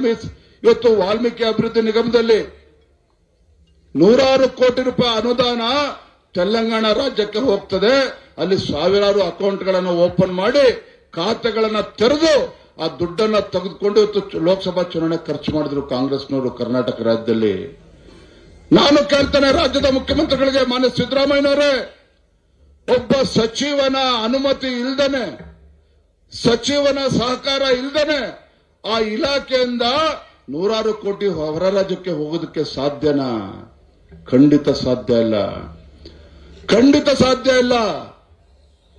ಇವತ್ತು ವಾಲ್ಮೀಕಿ ಅಭಿವೃದ್ಧಿ ನಿಗಮದಲ್ಲಿ 100 ಕೋಟಿ ರೂಪಾಯಿ ಅನುದಾನ ತೆಲಂಗಾಣ ರಾಜ್ಯಕ್ಕೆ ಹೋಗ್ತದೆ. ಅಲ್ಲಿ ಸಾವಿರಾರು ಅಕೌಂಟ್ಗಳನ್ನು ಓಪನ್ ಮಾಡಿ ಖಾತೆಗಳನ್ನು ತೆರೆದು ಆ ದುಡ್ಡನ್ನ ತೆಗೆದುಕೊಂಡು ಇವತ್ತು ಲೋಕಸಭಾ ಚುನಾವಣೆ ಖರ್ಚು ಮಾಡಿದ್ರು ಕಾಂಗ್ರೆಸ್ನವರು ಕರ್ನಾಟಕ ರಾಜ್ಯದಲ್ಲಿ. ನಾನು ಕೇಳ್ತೇನೆ ರಾಜ್ಯದ ಮುಖ್ಯಮಂತ್ರಿಗಳಿಗೆ, ಮಾನ್ಯ ಸಿದ್ದರಾಮಯ್ಯನವರೇ, ಒಬ್ಬ ಸಚಿವನ ಅನುಮತಿ ಇಲ್ದೇನೆ, ಸಚಿವನ ಸಹಕಾರ ಇಲ್ದೇನೆ ಆ ಇಲಾಖೆಯಿಂದ 100 ಕೋಟಿ ಹೊರ ರಾಜ್ಯಕ್ಕೆ ಹೋಗೋದಕ್ಕೆ ಸಾಧ್ಯನಾ? ಖಂಡಿತ ಸಾಧ್ಯ ಇಲ್ಲ, ಖಂಡಿತ ಸಾಧ್ಯ ಇಲ್ಲ.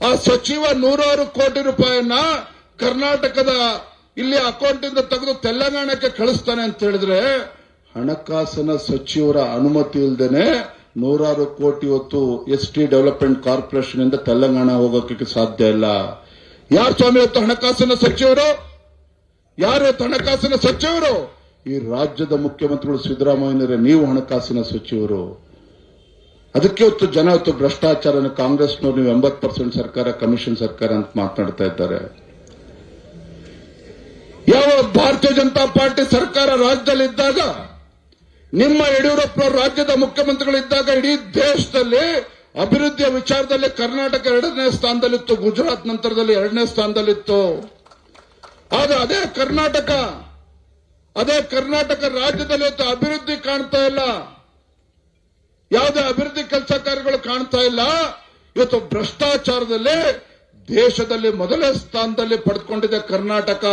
ಆ ಸಚಿವ 100 ಕೋಟಿ ರೂಪಾಯಿಯನ್ನ ಕರ್ನಾಟಕದ ಇಲ್ಲಿ ಅಕೌಂಟ್ ಇಂದ ತೆಗೆದು ತೆಲಂಗಾಣಕ್ಕೆ ಕಳಿಸ್ತಾನೆ ಅಂತ ಹೇಳಿದ್ರೆ, ಹಣಕಾಸಿನ ಸಚಿವರ ಅನುಮತಿ ಇಲ್ಲದೇನೆ 100 ಕೋಟಿ ಇವತ್ತು ST ಡೆವಲಪ್ಮೆಂಟ್ ಕಾರ್ಪೊರೇಷನ್ ಇಂದ ತೆಲಂಗಾಣ ಹೋಗೋಕೆ ಸಾಧ್ಯ ಇಲ್ಲ. ಯಾರು ಸ್ವಾಮಿ ಇವತ್ತು ಹಣಕಾಸಿನ ಸಚಿವರು? ಯಾರು ಇವತ್ತು ಹಣಕಾಸಿನ ಸಚಿವರು? ಈ ರಾಜ್ಯದ ಮುಖ್ಯಮಂತ್ರಿಗಳು ಸಿದ್ದರಾಮಯ್ಯನವರೇ, ನೀವು ಹಣಕಾಸಿನ ಸಚಿವರು. ಅದಕ್ಕೆ ಇವತ್ತು ಜನ ಇವತ್ತು ಭ್ರಷ್ಟಾಚಾರ ಕಾಂಗ್ರೆಸ್ನವರು ನೀವು 80% ಸರ್ಕಾರ ಕಮಿಷನ್ ಸರ್ಕಾರ ಅಂತ ಮಾತನಾಡ್ತಾ ಇದ್ದಾರೆ. ಯಾವ ಭಾರತೀಯ ಜನತಾ ಪಾರ್ಟಿ ಸರ್ಕಾರ ರಾಜ್ಯದಲ್ಲಿದ್ದಾಗ ನಿಮ್ಮ ಯಡಿಯೂರಪ್ಪನವರು ರಾಜ್ಯದ ಮುಖ್ಯಮಂತ್ರಿಗಳಿದ್ದಾಗ ಇಡೀ ದೇಶದಲ್ಲಿ ಅಭಿವೃದ್ಧಿಯ ವಿಚಾರದಲ್ಲಿ ಕರ್ನಾಟಕ 2ನೇ ಸ್ಥಾನದಲ್ಲಿತ್ತು, ಗುಜರಾತ್ ನಂತರದಲ್ಲಿ 2ನೇ ಸ್ಥಾನದಲ್ಲಿತ್ತು. ಆದ್ರೆ ಅದೇ ಕರ್ನಾಟಕ ರಾಜ್ಯದಲ್ಲಿ ಇವತ್ತು ಅಭಿವೃದ್ಧಿ ಕಾಣ್ತಾ ಇಲ್ಲ, ಯಾವುದೇ ಅಭಿವೃದ್ಧಿ ಕೆಲಸ ಕಾರ್ಯಗಳು ಕಾಣ್ತಾ ಇಲ್ಲ. ಇವತ್ತು ಭ್ರಷ್ಟಾಚಾರದಲ್ಲಿ ದೇಶದಲ್ಲಿ ಮೊದಲನೇ ಸ್ಥಾನದಲ್ಲಿ ಪಡೆದುಕೊಂಡಿದೆ ಕರ್ನಾಟಕ.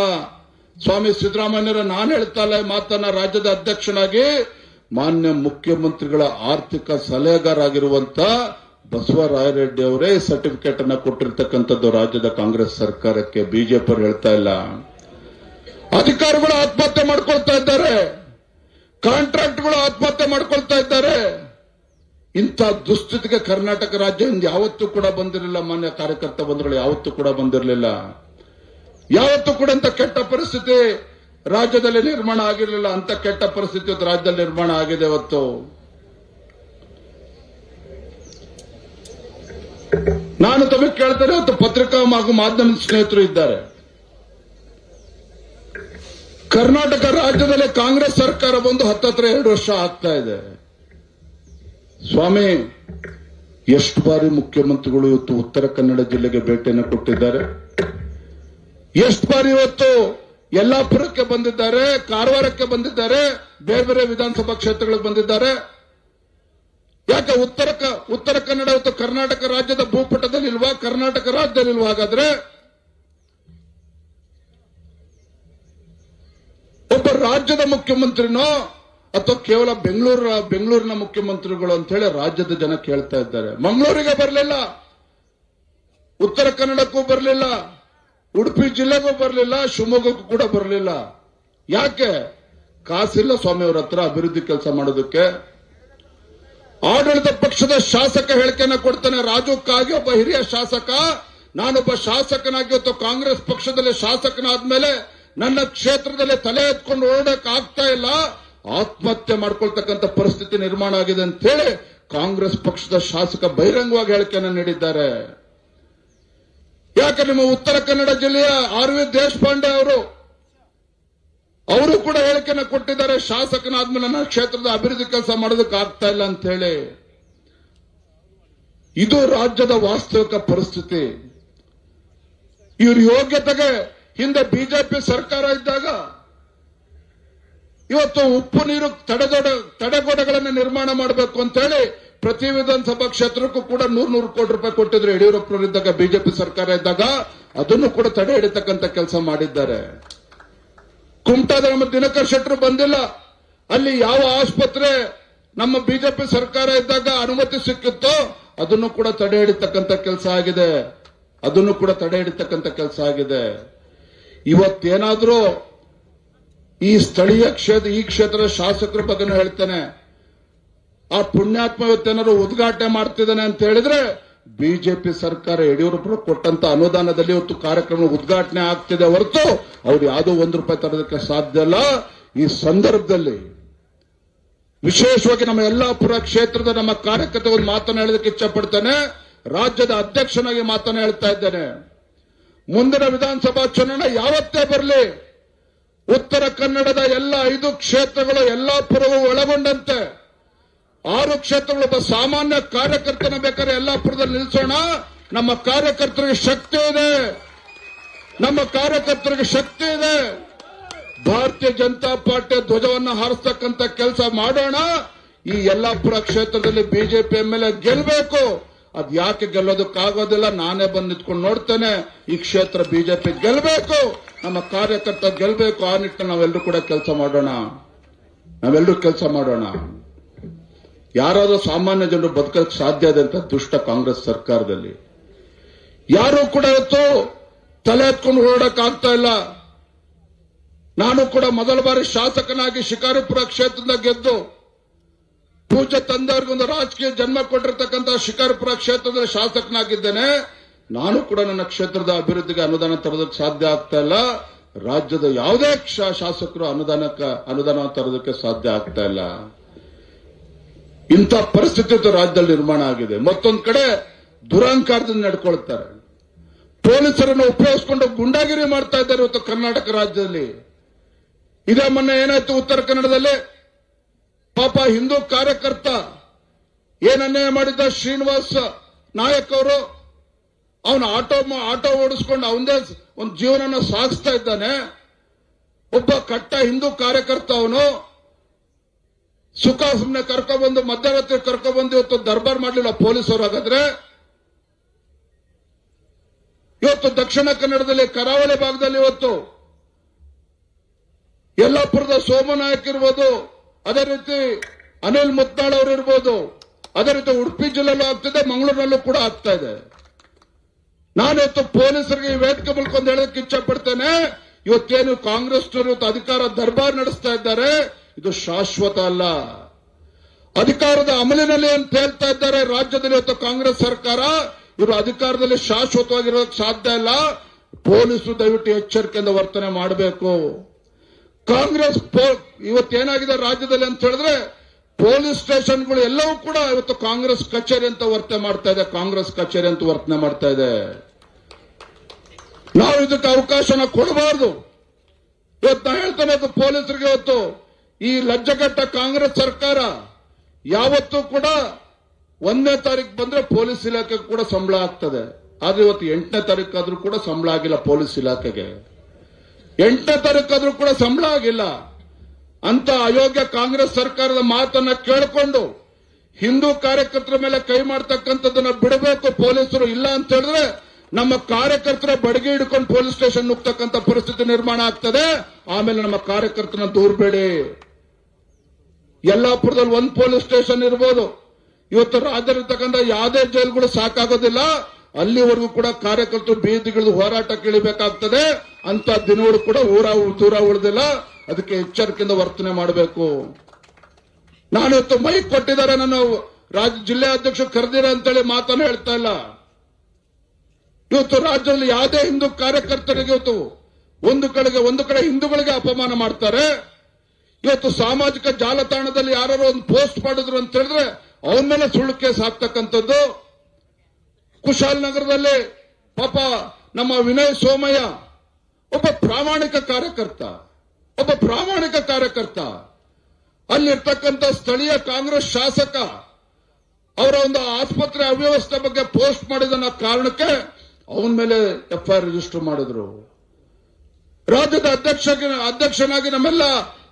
ಸ್ವಾಮಿ ಸಿದ್ದರಾಮಯ್ಯರ ನಾನು ಹೇಳ್ತಾ ಇಲ್ಲ ಮಾತನ್ನ, ರಾಜ್ಯದ ಅಧ್ಯಕ್ಷನಾಗಿ ಮಾನ್ಯ ಮುಖ್ಯಮಂತ್ರಿಗಳ ಆರ್ಥಿಕ ಸಲಹೆಗಾರ ಆಗಿರುವಂತ ಬಸವರಾಯರೆಡ್ಡಿ ಅವರೇ ಸರ್ಟಿಫಿಕೇಟ್ ಅನ್ನ ಕೊಟ್ಟಿರ್ತಕ್ಕಂಥದ್ದು ರಾಜ್ಯದ ಕಾಂಗ್ರೆಸ್ ಸರ್ಕಾರಕ್ಕೆ. ಬಿಜೆಪಿ ಅವರು ಹೇಳ್ತಾ ಇಲ್ಲ. ಅಧಿಕಾರಿಗಳು ಆತ್ಮಹತ್ಯೆ ಮಾಡ್ಕೊಳ್ತಾ ಇದ್ದಾರೆ, ಕಾಂಟ್ರಾಕ್ಟ್ಗಳು ಆತ್ಮಹತ್ಯೆ ಮಾಡ್ಕೊಳ್ತಾ ಇದ್ದಾರೆ. ಇಂಥ ದುಸ್ಥಿತಿಗೆ ಕರ್ನಾಟಕ ರಾಜ್ಯ ಯಾವತ್ತೂ ಕೂಡ ಬಂದಿರಲಿಲ್ಲ. ಮಾನ್ಯ ಕಾರ್ಯಕರ್ತ ಬಂಧುಗಳು, ಯಾವತ್ತೂ ಕೂಡ ಬಂದಿರಲಿಲ್ಲ. ಯಾವತ್ತೂ ಕೂಡ ಅಂತ ಕೆಟ್ಟ ಪರಿಸ್ಥಿತಿ ರಾಜ್ಯದಲ್ಲಿ ನಿರ್ಮಾಣ ಆಗಿರಲಿಲ್ಲ. ಅಂತ ಕೆಟ್ಟ ಪರಿಸ್ಥಿತಿ ಇವತ್ತು ರಾಜ್ಯದಲ್ಲಿ ನಿರ್ಮಾಣ ಆಗಿದೆ. ಇವತ್ತು ನಾನು ತಮಗೆ ಕೇಳ್ತೇನೆ, ಇವತ್ತು ಪತ್ರಿಕಾ ಹಾಗೂ ಮಾಧ್ಯಮದ ಸ್ನೇಹಿತರು ಇದ್ದಾರೆ. ಕರ್ನಾಟಕ ರಾಜ್ಯದಲ್ಲಿ ಕಾಂಗ್ರೆಸ್ ಸರ್ಕಾರ ಬಂದು 2 ವರ್ಷ ಆಗ್ತಾ ಇದೆ. ಸ್ವಾಮಿ, ಎಷ್ಟು ಬಾರಿ ಮುಖ್ಯಮಂತ್ರಿಗಳು ಇವತ್ತು ಉತ್ತರ ಕನ್ನಡ ಜಿಲ್ಲೆಗೆ ಭೇಟಿಯನ್ನು ಕೊಟ್ಟಿದ್ದಾರೆ, ಎಷ್ಟು ಬಾರಿ ಇವತ್ತು ಯಲ್ಲಾಪುರಕ್ಕೆ ಬಂದಿದ್ದಾರೆ, ಕಾರವಾರಕ್ಕೆ ಬಂದಿದ್ದಾರೆ, ಬೇರೆ ಬೇರೆ ವಿಧಾನಸಭಾ ಕ್ಷೇತ್ರಗಳಿಗೆ ಬಂದಿದ್ದಾರೆ. ಯಾಕೆ ಉತ್ತರ ಕನ್ನಡ ಇವತ್ತು ಕರ್ನಾಟಕ ರಾಜ್ಯದ ಭೂಪಟದಲ್ಲಿ ಇಲ್ವಾ, ಕರ್ನಾಟಕ ರಾಜ್ಯದಲ್ಲಿ ಇಲ್ವಾ? ಹಾಗಾದ್ರೆ ಒಬ್ಬ ರಾಜ್ಯದ ಮುಖ್ಯಮಂತ್ರಿನೋ ಅಥವಾ ಕೇವಲ ಬೆಂಗಳೂರಿನ ಮುಖ್ಯಮಂತ್ರಿಗಳು ಅಂತ ಹೇಳಿ ರಾಜ್ಯದ ಜನ ಕೇಳ್ತಾ ಇದ್ದಾರೆ. ಮಂಗಳೂರಿಗೆ ಬರಲಿಲ್ಲ, ಉತ್ತರ ಕನ್ನಡಕ್ಕೂ ಬರಲಿಲ್ಲ, ಉಡುಪಿ ಜಿಲ್ಲೆಗೂ ಬರಲಿಲ್ಲ, ಶಿವಮೊಗ್ಗಕ್ಕೂ ಕೂಡ ಬರಲಿಲ್ಲ. ಯಾಕೆ? ಕಾಸಿಲ್ಲ ಸ್ವಾಮಿ ಅವರ ಹತ್ರ ಅಭಿವೃದ್ಧಿ ಕೆಲಸ ಮಾಡೋದಕ್ಕೆ. ಆಡಳಿತ ಪಕ್ಷದ ಶಾಸಕ ಹೇಳಿಕೆಯನ್ನು ಕೊಡ್ತಾನೆ. ರಾಜು ಕಾಗೆ ಒಬ್ಬ ಹಿರಿಯ ಶಾಸಕ, ನಾನೊಬ್ಬ ಶಾಸಕನಾಗಿ ಇವತ್ತು ಕಾಂಗ್ರೆಸ್ ಪಕ್ಷದಲ್ಲಿ ಶಾಸಕನಾದ್ಮೇಲೆ ನನ್ನ ಕ್ಷೇತ್ರದಲ್ಲಿ ತಲೆ ಎತ್ಕೊಂಡು ಓಡಕ್ ಆಗ್ತಾ ಇಲ್ಲ, ಆತ್ಮಹತ್ಯೆ ಮಾಡ್ಕೊಳ್ತಕ್ಕಂಥ ಪರಿಸ್ಥಿತಿ ನಿರ್ಮಾಣ ಆಗಿದೆ ಅಂತ ಹೇಳಿ ಕಾಂಗ್ರೆಸ್ ಪಕ್ಷದ ಶಾಸಕ ಬಹಿರಂಗವಾಗಿ ಹೇಳಿಕೆಯನ್ನು ನೀಡಿದ್ದಾರೆ. ಯಾಕೆ? ನಿಮ್ಮ ಉತ್ತರ ಕನ್ನಡ ಜಿಲ್ಲೆಯ ಆರ್.ವಿ. ದೇಶಪಾಂಡೆ ಅವರು ಕೂಡ ಹೇಳಿಕೆಯನ್ನು ಕೊಟ್ಟಿದ್ದಾರೆ, ಶಾಸಕನಾದ್ಮೇಲೆ ನನ್ನ ಕ್ಷೇತ್ರದ ಅಭಿವೃದ್ಧಿ ಕೆಲಸ ಮಾಡೋದಕ್ಕೆ ಆಗ್ತಾ ಇಲ್ಲ ಅಂತ ಹೇಳಿ. ಇದು ರಾಜ್ಯದ ವಾಸ್ತವಿಕ ಪರಿಸ್ಥಿತಿ. ಇವ್ರ ಯೋಗ್ಯತೆಗೆ ಹಿಂದೆ ಬಿಜೆಪಿ ಸರ್ಕಾರ ಇದ್ದಾಗ ಇವತ್ತು ಉಪ್ಪು ನೀರು ತಡೆಗೋಡೆಗಳನ್ನು ನಿರ್ಮಾಣ ಮಾಡಬೇಕು ಅಂತ ಹೇಳಿ ಪ್ರತಿ ವಿಧಾನಸಭಾ ಕ್ಷೇತ್ರಕ್ಕೂ ಕೂಡ 100 ಕೋಟಿ ರೂಪಾಯಿ ಕೊಟ್ಟಿದ್ರು. ಯಡಿಯೂರಪ್ಪನವರಿದ್ದಾಗ, ಬಿಜೆಪಿ ಸರ್ಕಾರ ಇದ್ದಾಗ ಅದನ್ನು ಕೂಡ ತಡೆ ಹಿಡಿತಕ್ಕಂಥ ಕೆಲಸ ಮಾಡಿದ್ದಾರೆ. ಕುಮಟಾದ ನಮ್ಮ ದಿನಕರ್ ಶೆಟ್ಟರು ಬಂದಿಲ್ಲ, ಅಲ್ಲಿ ಯಾವ ಆಸ್ಪತ್ರೆ ನಮ್ಮ ಬಿಜೆಪಿ ಸರ್ಕಾರ ಇದ್ದಾಗ ಅನುಮತಿ ಸಿಕ್ಕಿತ್ತೋ ಅದನ್ನು ಕೂಡ ತಡೆ ಹಿಡಿತಕ್ಕಂಥ ಕೆಲಸ ಆಗಿದೆ. ಇವತ್ತೇನಾದ್ರೂ ಈ ಸ್ಥಳೀಯ ಕ್ಷೇತ್ರದ ಶಾಸಕರ ಬಗ್ಗೆ ಹೇಳ್ತಾನೆ, ಆ ಪುಣ್ಯಾತ್ಮ ಇವತ್ತೇನಾದ್ರು ಉದ್ಘಾಟನೆ ಮಾಡ್ತಿದ್ದಾನೆ ಅಂತ ಹೇಳಿದ್ರೆ ಬಿಜೆಪಿ ಸರ್ಕಾರ ಯಡಿಯೂರಪ್ಪರು ಕೊಟ್ಟಂತ ಅನುದಾನದಲ್ಲಿ ಇವತ್ತು ಕಾರ್ಯಕ್ರಮ ಉದ್ಘಾಟನೆ ಆಗ್ತಿದೆ ಹೊರತು ಅವ್ರು ಯಾವುದೋ ₹1 ತರೋದಕ್ಕೆ ಸಾಧ್ಯ ಇಲ್ಲ. ಈ ಸಂದರ್ಭದಲ್ಲಿ ವಿಶೇಷವಾಗಿ ನಮ್ಮ ಯಲ್ಲಾಪುರ ಕ್ಷೇತ್ರದ ನಮ್ಮ ಕಾರ್ಯಕರ್ತ ಒಂದು ಮಾತನ್ನು ಹೇಳೋದಕ್ಕೆ ಇಚ್ಛಪಡ್ತಾನೆ. ರಾಜ್ಯದ ಅಧ್ಯಕ್ಷನಾಗಿ ಮಾತನ್ನು ಹೇಳ್ತಾ ಇದ್ದೇನೆ. ಮುಂದಿನ ವಿಧಾನಸಭಾ ಚುನಾವಣೆ ಯಾವತ್ತೇ ಬರಲಿ, ಉತ್ತರ ಕನ್ನಡದ ಎಲ್ಲ 5 ಕ್ಷೇತ್ರಗಳು ಯಲ್ಲಾಪುರವು ಒಳಗೊಂಡಂತೆ 6 ಕ್ಷೇತ್ರಗಳು ಒಬ್ಬ ಸಾಮಾನ್ಯ ಕಾರ್ಯಕರ್ತನ ಬೇಕಾದ್ರೆ ಯಲ್ಲಾಪುರದಲ್ಲಿ ನಿಲ್ಲಿಸೋಣ. ನಮ್ಮ ಕಾರ್ಯಕರ್ತರಿಗೆ ಶಕ್ತಿ ಇದೆ. ಭಾರತೀಯ ಜನತಾ ಪಾರ್ಟಿ ಧ್ವಜವನ್ನು ಹಾರಿಸ್ತಕ್ಕಂಥ ಕೆಲಸ ಮಾಡೋಣ. ಈ ಯಲ್ಲಾಪುರ ಕ್ಷೇತ್ರದಲ್ಲಿ ಬಿಜೆಪಿ ಎಂಎಲ್ಎ ಗೆಲ್ಲಬೇಕು. ಅದ್ ಯಾಕೆ ಗೆಲ್ಲೋದಕ್ಕಾಗೋದಿಲ್ಲ, ನಾನೇ ಬಂದು ನಿಂತ್ಕೊಂಡು ನೋಡ್ತೇನೆ. ಈ ಕ್ಷೇತ್ರ ಬಿಜೆಪಿ ಗೆಲ್ಲಬೇಕು, ನಮ್ಮ ಕಾರ್ಯಕರ್ತ ಗೆಲ್ಲಬೇಕು. ಆ ನಿಟ್ಟಿನಲ್ಲಿ ನಾವೆಲ್ಲರೂ ಕೂಡ ಕೆಲಸ ಮಾಡೋಣ. ಯಾರಾದ್ರೂ ಸಾಮಾನ್ಯ ಜನರು ಬದುಕಕ್ಕೆ ಸಾಧ್ಯ ಇದೆ ಅಂತ ದುಷ್ಟ ಕಾಂಗ್ರೆಸ್ ಸರ್ಕಾರದಲ್ಲಿ ಯಾರೂ ಕೂಡ ಇವತ್ತು ತಲೆ ಎತ್ಕೊಂಡು ಓಡಕ್ಕಾಗ್ತಾ ಇಲ್ಲ. ನಾನು ಕೂಡ ಮೊದಲ ಬಾರಿ ಶಾಸಕನಾಗಿ ಶಿಕಾರಿಪುರ ಕ್ಷೇತ್ರದಿಂದ ಗೆದ್ದು ಪೂಜೆ ತಂದೆಯವರಿಗೊಂದು ರಾಜಕೀಯ ಜನ್ಮ ಕೊಟ್ಟಿರ್ತಕ್ಕಂಥ ಶಿಕಾರಿಪುರ ಕ್ಷೇತ್ರದ ಶಾಸಕನಾಗಿದ್ದೇನೆ. ನಾನು ಕೂಡ ನನ್ನ ಕ್ಷೇತ್ರದ ಅಭಿವೃದ್ಧಿಗೆ ಅನುದಾನ ತರೋದಕ್ಕೆ ಸಾಧ್ಯ ಆಗ್ತಾ ಇಲ್ಲ. ರಾಜ್ಯದ ಯಾವುದೇ ಶಾಸಕರು ಅನುದಾನ ತರೋದಕ್ಕೆ ಸಾಧ್ಯ ಆಗ್ತಾ ಇಲ್ಲ. ಇಂಥ ಪರಿಸ್ಥಿತಿ ರಾಜ್ಯದಲ್ಲಿ ನಿರ್ಮಾಣ ಆಗಿದೆ. ಮತ್ತೊಂದು ಕಡೆ ದುರಹಂಕಾರದಿಂದ ನಡ್ಕೊಳ್ತಾರೆ, ಪೊಲೀಸರನ್ನು ಉಪಯೋಗಿಸಿಕೊಂಡು ಗುಂಡಾಗಿರಿ ಮಾಡ್ತಾ ಇದ್ದಾರೆ ಇವತ್ತು ಕರ್ನಾಟಕ ರಾಜ್ಯದಲ್ಲಿ. ಇದೇ ಮೊನ್ನೆ ಏನಾಯ್ತು ಉತ್ತರ ಕನ್ನಡದಲ್ಲಿ, ಪಾಪ ಹಿಂದೂ ಕಾರ್ಯಕರ್ತ ಏನನ್ಯಾಯ ಮಾಡಿದ್ದ ಶ್ರೀನಿವಾಸ್ ನಾಯಕ್ ಅವರು, ಅವನು ಆಟೋ ಓಡಿಸ್ಕೊಂಡು ಅವನದೇ ಒಂದು ಜೀವನನ ಸಾಗಿಸ್ತಾ ಇದ್ದಾನೆ. ಒಬ್ಬ ಕಟ್ಟ ಹಿಂದೂ ಕಾರ್ಯಕರ್ತ ಅವನು ಸುಖ ಸುಮ್ಮನೆ ಕರ್ಕೊಬಂದು ಮಧ್ಯರಾತ್ರಿ ಕರ್ಕೊಬಂದು ಇವತ್ತು ದರ್ಬಾರ್ ಮಾಡಲಿಲ್ಲ ಪೊಲೀಸರು. ಹಾಗಾದ್ರೆ ಇವತ್ತು ದಕ್ಷಿಣ ಕನ್ನಡದಲ್ಲಿ ಕರಾವಳಿ ಭಾಗದಲ್ಲಿ ಇವತ್ತು ಯಲ್ಲಾಪುರದ ಸೋಮನಾಯಕ್ ಇರ್ಬೋದು, ಅದೇ ರೀತಿ ಅನಿಲ್ ಮುತ್ನಾಳ್ ಅವರು ಇರ್ಬೋದು, ಅದೇ ರೀತಿ ಉಡುಪಿ ಜಿಲ್ಲೆಯಲ್ಲೂ ಆಗ್ತಿದೆ, ಮಂಗಳೂರಿನಲ್ಲೂ ಕೂಡ ಆಗ್ತಾ ಇದೆ. ನಾನಿವತ್ತು ಪೊಲೀಸರಿಗೆ ಈ ವೇದಿಕೆ ಮೂಲಕ ಒಂದು ಹೇಳೋದಕ್ಕೆ ಇಚ್ಛೆ ಪಡ್ತೇನೆ. ಇವತ್ತೇನು ಕಾಂಗ್ರೆಸ್ನವರು ಇವತ್ತು ಅಧಿಕಾರ ದರ್ಬಾರ್ ನಡೆಸ್ತಾ ಇದ್ದಾರೆ, ಇದು ಶಾಶ್ವತ ಅಲ್ಲ. ಅಧಿಕಾರದ ಅಮಲಿನಲ್ಲಿ ಅಂತ ಹೇಳ್ತಾ ಇದ್ದಾರೆ ರಾಜ್ಯದಲ್ಲಿ ಇವತ್ತು ಕಾಂಗ್ರೆಸ್ ಸರ್ಕಾರ. ಇವರು ಅಧಿಕಾರದಲ್ಲಿ ಶಾಶ್ವತವಾಗಿರೋದಕ್ಕೆ ಸಾಧ್ಯ ಇಲ್ಲ. ಪೊಲೀಸರು ದಯವಿಟ್ಟು ಎಚ್ಚರಿಕೆಯಿಂದ ವರ್ತನೆ ಮಾಡಬೇಕು. ಕಾಂಗ್ರೆಸ್ ಇವತ್ತೇನಾಗಿದೆ ರಾಜ್ಯದಲ್ಲಿ ಅಂತ ಹೇಳಿದ್ರೆ, ಪೊಲೀಸ್ ಸ್ಟೇಷನ್ಗಳು ಎಲ್ಲವೂ ಕೂಡ ಇವತ್ತು ಕಾಂಗ್ರೆಸ್ ಕಚೇರಿ ಅಂತ ವರ್ತನೆ ಮಾಡ್ತಾ ಇದೆ, ಕಾಂಗ್ರೆಸ್ ಕಚೇರಿ ಅಂತ ವರ್ತನೆ ಮಾಡ್ತಾ ಇದೆ. ನಾವು ಇದಕ್ಕೆ ಅವಕಾಶನ ಕೊಡಬಾರದು. ಇವತ್ತು ನಾ ಹೇಳ್ತಾನೆ, ಪೊಲೀಸರಿಗೆ ಇವತ್ತು ಈ ಲಜ್ಜೆಗೆಟ್ಟ ಕಾಂಗ್ರೆಸ್ ಸರ್ಕಾರ ಯಾವತ್ತೂ ಕೂಡ 1ನೇ ತಾರೀಕು ಬಂದ್ರೆ ಪೊಲೀಸ್ ಇಲಾಖೆಗೆ ಕೂಡ ಸಂಬಳ ಆಗ್ತದೆ. ಆದ್ರೆ ಇವತ್ತು 8ನೇ ತಾರೀಕಾದ್ರೂ ಕೂಡ ಸಂಬಳ ಆಗಿಲ್ಲ ಪೊಲೀಸ್ ಇಲಾಖೆಗೆ. 8ನೇ ತಾರೀಕಾದ್ರೂ ಕೂಡ ಸಂಬಳ ಆಗಿಲ್ಲ. ಅಂತ ಅಯೋಗ್ಯ ಕಾಂಗ್ರೆಸ್ ಸರ್ಕಾರದ ಮಾತನ್ನ ಕೇಳಿಕೊಂಡು ಹಿಂದೂ ಕಾರ್ಯಕರ್ತರ ಮೇಲೆ ಕೈ ಮಾಡ್ತಕ್ಕಂಥದ್ದನ್ನ ಬಿಡಬೇಕು ಪೊಲೀಸರು. ಇಲ್ಲ ಅಂತ ಹೇಳಿದ್ರೆ ನಮ್ಮ ಕಾರ್ಯಕರ್ತರ ಬಡಗಿ ಹಿಡ್ಕೊಂಡು ಪೊಲೀಸ್ ಸ್ಟೇಷನ್ ನುಗ್ತಕ್ಕಂಥ ಪರಿಸ್ಥಿತಿ ನಿರ್ಮಾಣ ಆಗ್ತದೆ. ಆಮೇಲೆ ನಮ್ಮ ಕಾರ್ಯಕರ್ತನ ದೂರಬೇಡಿ. ಯಲ್ಲಾಪುರದಲ್ಲಿ ಒಂದು ಪೊಲೀಸ್ ಸ್ಟೇಷನ್ ಇರ್ಬೋದು, ಇವತ್ತು ರಾಜ್ಯದಲ್ಲಿರ್ತಕ್ಕಂಥ ಯಾವುದೇ ಜೈಲುಗಳು ಸಾಕಾಗೋದಿಲ್ಲ. ಅಲ್ಲಿವರೆಗೂ ಕೂಡ ಕಾರ್ಯಕರ್ತರು ಬೀದಿಗಿಳಿದು ಹೋರಾಟಕ್ಕೆ ಇಳಿಬೇಕಾಗ್ತದೆ. ಅಂತ ದಿನಗಳು ಕೂಡ ದೂರ ಉಳಿದಿಲ್ಲ. ಅದಕ್ಕೆ ಎಚ್ಚರಿಕೆಯಿಂದ ವರ್ತನೆ ಮಾಡಬೇಕು. ನಾನಿವತ್ತು ಮೈಕ್ ಕೊಟ್ಟಿದ್ದಾರೆ, ನಾನು ಜಿಲ್ಲಾ ಅಧ್ಯಕ್ಷರು ಕರೆದಿರ ಅಂತೇಳಿ ಮಾತನ್ನು ಹೇಳ್ತಾ ಇಲ್ಲ. ಇವತ್ತು ರಾಜ್ಯದಲ್ಲಿ ಯಾವುದೇ ಹಿಂದೂ ಕಾರ್ಯಕರ್ತರಿಗೆ ಇವತ್ತು ಒಂದು ಕಡೆ ಹಿಂದೂಗಳಿಗೆ ಅಪಮಾನ ಮಾಡ್ತಾರೆ. ಇವತ್ತು ಸಾಮಾಜಿಕ ಜಾಲತಾಣದಲ್ಲಿ ಯಾರು ಒಂದು ಪೋಸ್ಟ್ ಮಾಡಿದ್ರು ಅಂತ ಹೇಳಿದ್ರೆ ಅವನ ಮೇಲೆ ಸುಳ್ಳು ಕೇಸ್ ಹಾಕ್ತಕ್ಕಂಥದ್ದು. ಕುಶಾಲನಗರದಲ್ಲಿ ಪಾಪ ನಮ್ಮ ವಿನಯ್ ಸೋಮಯ್ಯ ಒಬ್ಬ ಪ್ರಾಮಾಣಿಕ ಕಾರ್ಯಕರ್ತ, ಅಲ್ಲಿರ್ತಕ್ಕಂಥ ಸ್ಥಳೀಯ ಕಾಂಗ್ರೆಸ್ ಶಾಸಕ ಅವರ ಒಂದು ಆಸ್ಪತ್ರೆ ಅವ್ಯವಸ್ಥೆ ಬಗ್ಗೆ ಪೋಸ್ಟ್ ಮಾಡಿದ ಕಾರಣಕ್ಕೆ ಅವನ ಮೇಲೆ ಎಫ್ಐಆರ್ ರಿಜಿಸ್ಟರ್ ಮಾಡಿದ್ರು. ರಾಜ್ಯದ ಅಧ್ಯಕ್ಷನಾಗಿ ನಮ್ಮೆಲ್ಲ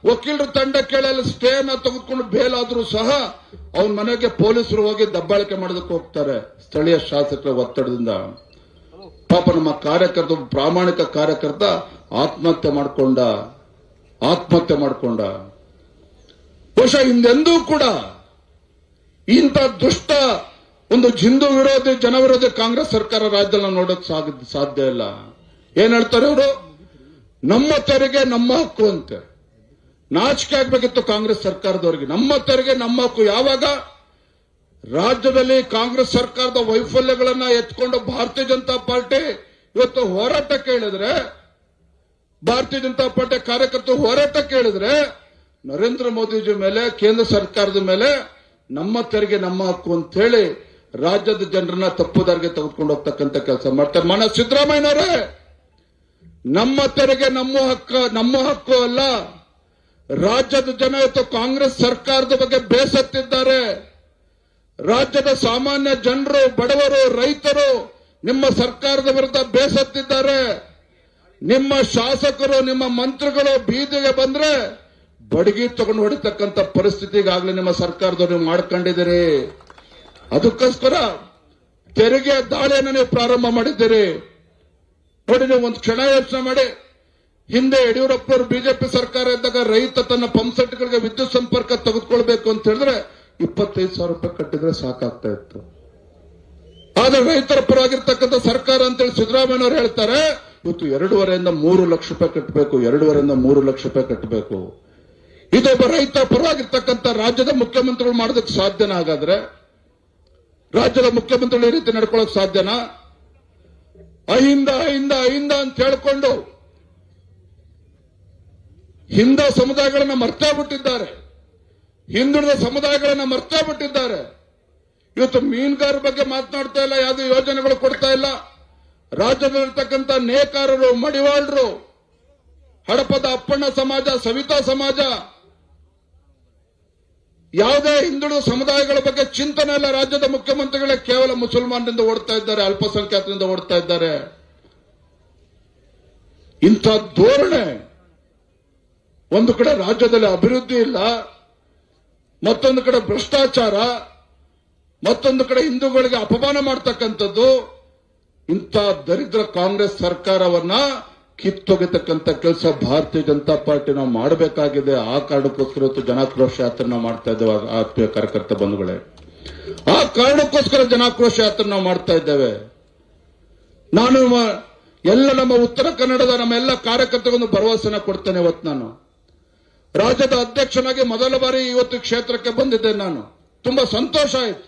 ವಕೀಲರ ತಂಡ ಕೇಳಲು ಸ್ಟೇ ಅನ್ನ ತೆಗೆದುಕೊಂಡು ಬೇಲ್ ಆದ್ರೂ ಸಹ ಅವನ ಮನೆಗೆ ಪೊಲೀಸರು ಹೋಗಿ ದಬ್ಬಾಳಿಕೆ ಮಾಡೋದಕ್ಕೆ ಹೋಗ್ತಾರೆ ಸ್ಥಳೀಯ ಶಾಸಕರ ಒತ್ತಡದಿಂದ. ಪಾಪ ನಮ್ಮ ಕಾರ್ಯಕರ್ತ, ಪ್ರಾಮಾಣಿಕ ಕಾರ್ಯಕರ್ತ ಆತ್ಮಹತ್ಯೆ ಮಾಡಿಕೊಂಡ. ಬಹುಶಃ ಹಿಂದೆಂದೂ ಕೂಡ ಇಂಥ ದುಷ್ಟ ಒಂದು ಹಿಂದೂ ವಿರೋಧಿ ಜನ ವಿರೋಧಿ ಕಾಂಗ್ರೆಸ್ ಸರ್ಕಾರ ರಾಜ್ಯದಲ್ಲಿ ನೋಡೋಕೆ ಸಾಧ್ಯ ಇಲ್ಲ. ಏನ್ ಹೇಳ್ತಾರೆ ಅವರು? ನಮ್ಮ ತೆರಿಗೆ ನಮ್ಮ ಹಕ್ಕು ಅಂತೆ. ನಾಚಿಕೆ ಆಗ್ಬೇಕಿತ್ತು ಕಾಂಗ್ರೆಸ್ ಸರ್ಕಾರದವರಿಗೆ. ನಮ್ಮ ತೆರಿಗೆ ನಮ್ಮ ಹಕ್ಕು. ಯಾವಾಗ ರಾಜ್ಯದಲ್ಲಿ ಕಾಂಗ್ರೆಸ್ ಸರ್ಕಾರದ ವೈಫಲ್ಯಗಳನ್ನ ಎತ್ಕೊಂಡು ಭಾರತೀಯ ಜನತಾ ಪಾರ್ಟಿ ಇವತ್ತು ಹೋರಾಟಕ್ಕೆ ಹೇಳಿದ್ರೆ, ಭಾರತೀಯ ಜನತಾ ಪಾರ್ಟಿ ಕಾರ್ಯಕರ್ತರು ಹೋರಾಟಕ್ಕೆ ಹೇಳಿದ್ರೆ, ನರೇಂದ್ರ ಮೋದಿಜಿ ಮೇಲೆ, ಕೇಂದ್ರ ಸರ್ಕಾರದ ಮೇಲೆ ನಮ್ಮ ತೆರಿಗೆ ನಮ್ಮ ಹಕ್ಕು ಅಂತ ಹೇಳಿ ರಾಜ್ಯದ ಜನರನ್ನ ತಪ್ಪುದಾರಿಗೆ ತೆಗೆದುಕೊಂಡು ಹೋಗ್ತಕ್ಕಂಥ ಕೆಲಸ ಮಾಡ್ತಾರೆ. ಮನ ಸಿದ್ದರಾಮಯ್ಯನವರೇ, ನಮ್ಮ ತೆರಿಗೆ ನಮ್ಮ ಹಕ್ಕು ಅಲ್ಲ. ರಾಜ್ಯದ ಜನ ಇವತ್ತು ಕಾಂಗ್ರೆಸ್ ಸರ್ಕಾರದ ಬಗ್ಗೆ ಬೇಸತ್ತಿದ್ದಾರೆ. ರಾಜ್ಯದ ಸಾಮಾನ್ಯ ಜನರು, ಬಡವರು, ರೈತರು ನಿಮ್ಮ ಸರ್ಕಾರದ ವಿರುದ್ಧ ಬೇಸತ್ತಿದ್ದಾರೆ. ನಿಮ್ಮ ಶಾಸಕರು, ನಿಮ್ಮ ಮಂತ್ರಿಗಳು ಬೀದಿಗೆ ಬಂದ್ರೆ ಬಡಗಿ ತಗೊಂಡು ಹೊಡಿತಕ್ಕಂಥ ಪರಿಸ್ಥಿತಿಗಾಗಲೇ ನಿಮ್ಮ ಸರ್ಕಾರದವರು ಮಾಡ್ಕೊಂಡಿದ್ದೀರಿ. ಅದಕ್ಕೋಸ್ಕರ ತೆರಿಗೆ ದಾಳಿಯನ್ನು ನೀವು ಪ್ರಾರಂಭ ಮಾಡಿದ್ದೀರಿ. ನೋಡಿ, ನೀವು ಒಂದು ಕ್ಷಣ ಯೋಚನೆ ಮಾಡಿ. ಹಿಂದೆ ಯಡಿಯೂರಪ್ಪನವರು ಬಿಜೆಪಿ ಸರ್ಕಾರ ಇದ್ದಾಗ ರೈತ ತನ್ನ ಪಂಪ್ಸೆಟ್ಗಳಿಗೆ ವಿದ್ಯುತ್ ಸಂಪರ್ಕ ತೆಗೆದುಕೊಳ್ಬೇಕು ಅಂತ ಹೇಳಿದ್ರೆ 25,000 ರೂಪಾಯಿ ಕಟ್ಟಿದ್ರೆ ಸಾಕಾಗ್ತಾ ಇತ್ತು. ಆದ್ರೆ ರೈತರ ಪರವಾಗಿರ್ತಕ್ಕಂಥ ಸರ್ಕಾರ ಅಂತೇಳಿ ಸಿದ್ದರಾಮಯ್ಯನವರು ಹೇಳ್ತಾರೆ, ಇವತ್ತು 2.5 ಇಂದ 3 ಲಕ್ಷ ರೂಪಾಯಿ ಕಟ್ಟಬೇಕು, 2.5 ಇಂದ 3 ಲಕ್ಷ ರೂಪಾಯಿ ಕಟ್ಟಬೇಕು. ಇದೊಬ್ಬ ರೈತ ಪರವಾಗಿರ್ತಕ್ಕಂಥ ರಾಜ್ಯದ ಮುಖ್ಯಮಂತ್ರಿಗಳು ಮಾಡೋದಕ್ಕೆ ಸಾಧ್ಯನಾ? ಹಾಗಾದ್ರೆ ರಾಜ್ಯದ ಮುಖ್ಯಮಂತ್ರಿಗಳು ಈ ರೀತಿ ನಡ್ಕೊಳ್ಳೋಕೆ ಸಾಧ್ಯನಾ? ಅಹಿಂದ ಅಂತ ಹೇಳ್ಕೊಂಡು ಹಿಂದ ಸಮುದಾಯಗಳನ್ನ ಮರ್ತಾ ಬಿಟ್ಟಿದ್ದಾರೆ. ಹಿಂದುಳಿದ ಸಮುದಾಯಗಳನ್ನ ಮರ್ತಾ ಬಿಟ್ಟಿದ್ದಾರೆ. ಇವತ್ತು ಮೀನುಗಾರರ ಬಗ್ಗೆ ಮಾತನಾಡ್ತಾ ಇಲ್ಲ, ಯಾವುದೇ ಯೋಜನೆಗಳು ಕೊಡ್ತಾ ಇಲ್ಲ. ರಾಜ್ಯದಲ್ಲಿರ್ತಕ್ಕಂಥ ನೇಕಾರರು, ಮಡಿವಾಳರು, ಹಡಪದ ಅಪ್ಪಣ್ಣ ಸಮಾಜ, ಸವಿತಾ ಸಮಾಜ, ಯಾವುದೇ ಹಿಂದುಳಿದ ಸಮುದಾಯಗಳ ಬಗ್ಗೆ ಚಿಂತನೆ ಇಲ್ಲ. ರಾಜ್ಯದ ಮುಖ್ಯಮಂತ್ರಿಗಳೇ ಕೇವಲ ಮುಸಲ್ಮಾನರಿಂದ ಓಡ್ತಾ ಇದ್ದಾರೆ, ಅಲ್ಪಸಂಖ್ಯಾತರಿಂದ ಓಡ್ತಾ ಇದ್ದಾರೆ. ಇಂಥ ಧೋರಣೆ, ಒಂದು ಕಡೆ ರಾಜ್ಯದಲ್ಲಿ ಅಭಿವೃದ್ಧಿ ಇಲ್ಲ, ಮತ್ತೊಂದು ಕಡೆ ಭ್ರಷ್ಟಾಚಾರ, ಮತ್ತೊಂದು ಕಡೆ ಹಿಂದೂಗಳಿಗೆ ಅಪಮಾನ ಮಾಡ್ತಕ್ಕಂಥದ್ದು. ಇಂಥ ದರಿದ್ರ ಕಾಂಗ್ರೆಸ್ ಸರ್ಕಾರವನ್ನ ಕಿತ್ತೊಗೆತಕ್ಕಂಥ ಕೆಲಸ ಭಾರತೀಯ ಜನತಾ ಪಾರ್ಟಿ ನಾವು ಮಾಡಬೇಕಾಗಿದೆ. ಆ ಕಾರಣಕ್ಕೋಸ್ಕರ ಇವತ್ತು ಜನಾಕ್ರೋಶ ಯಾತ್ರೆ ನಾವು ಮಾಡ್ತಾ ಇದ್ದೇವೆ. ಆತ್ಮೀಯ ಕಾರ್ಯಕರ್ತ ಬಂಧುಗಳೇ, ಆ ಕಾರಣಕ್ಕೋಸ್ಕರ ಜನಾಕ್ರೋಶ ಯಾತ್ರೆ ನಾವು ಮಾಡ್ತಾ ಇದ್ದೇವೆ. ನಾನು ಎಲ್ಲ ನಮ್ಮ ಉತ್ತರ ಕನ್ನಡದ ನಮ್ಮ ಎಲ್ಲ ಕಾರ್ಯಕರ್ತರಿಗೊಂದು ಭರವಸೆನ ಕೊಡ್ತೇನೆ. ಇವತ್ತು ನಾನು ರಾಜ್ಯದ ಅಧ್ಯಕ್ಷನಾಗಿ ಮೊದಲ ಬಾರಿ ಇವತ್ತು ಕ್ಷೇತ್ರಕ್ಕೆ ಬಂದಿದ್ದೇನೆ. ನಾನು ತುಂಬಾ ಸಂತೋಷ ಆಯ್ತು.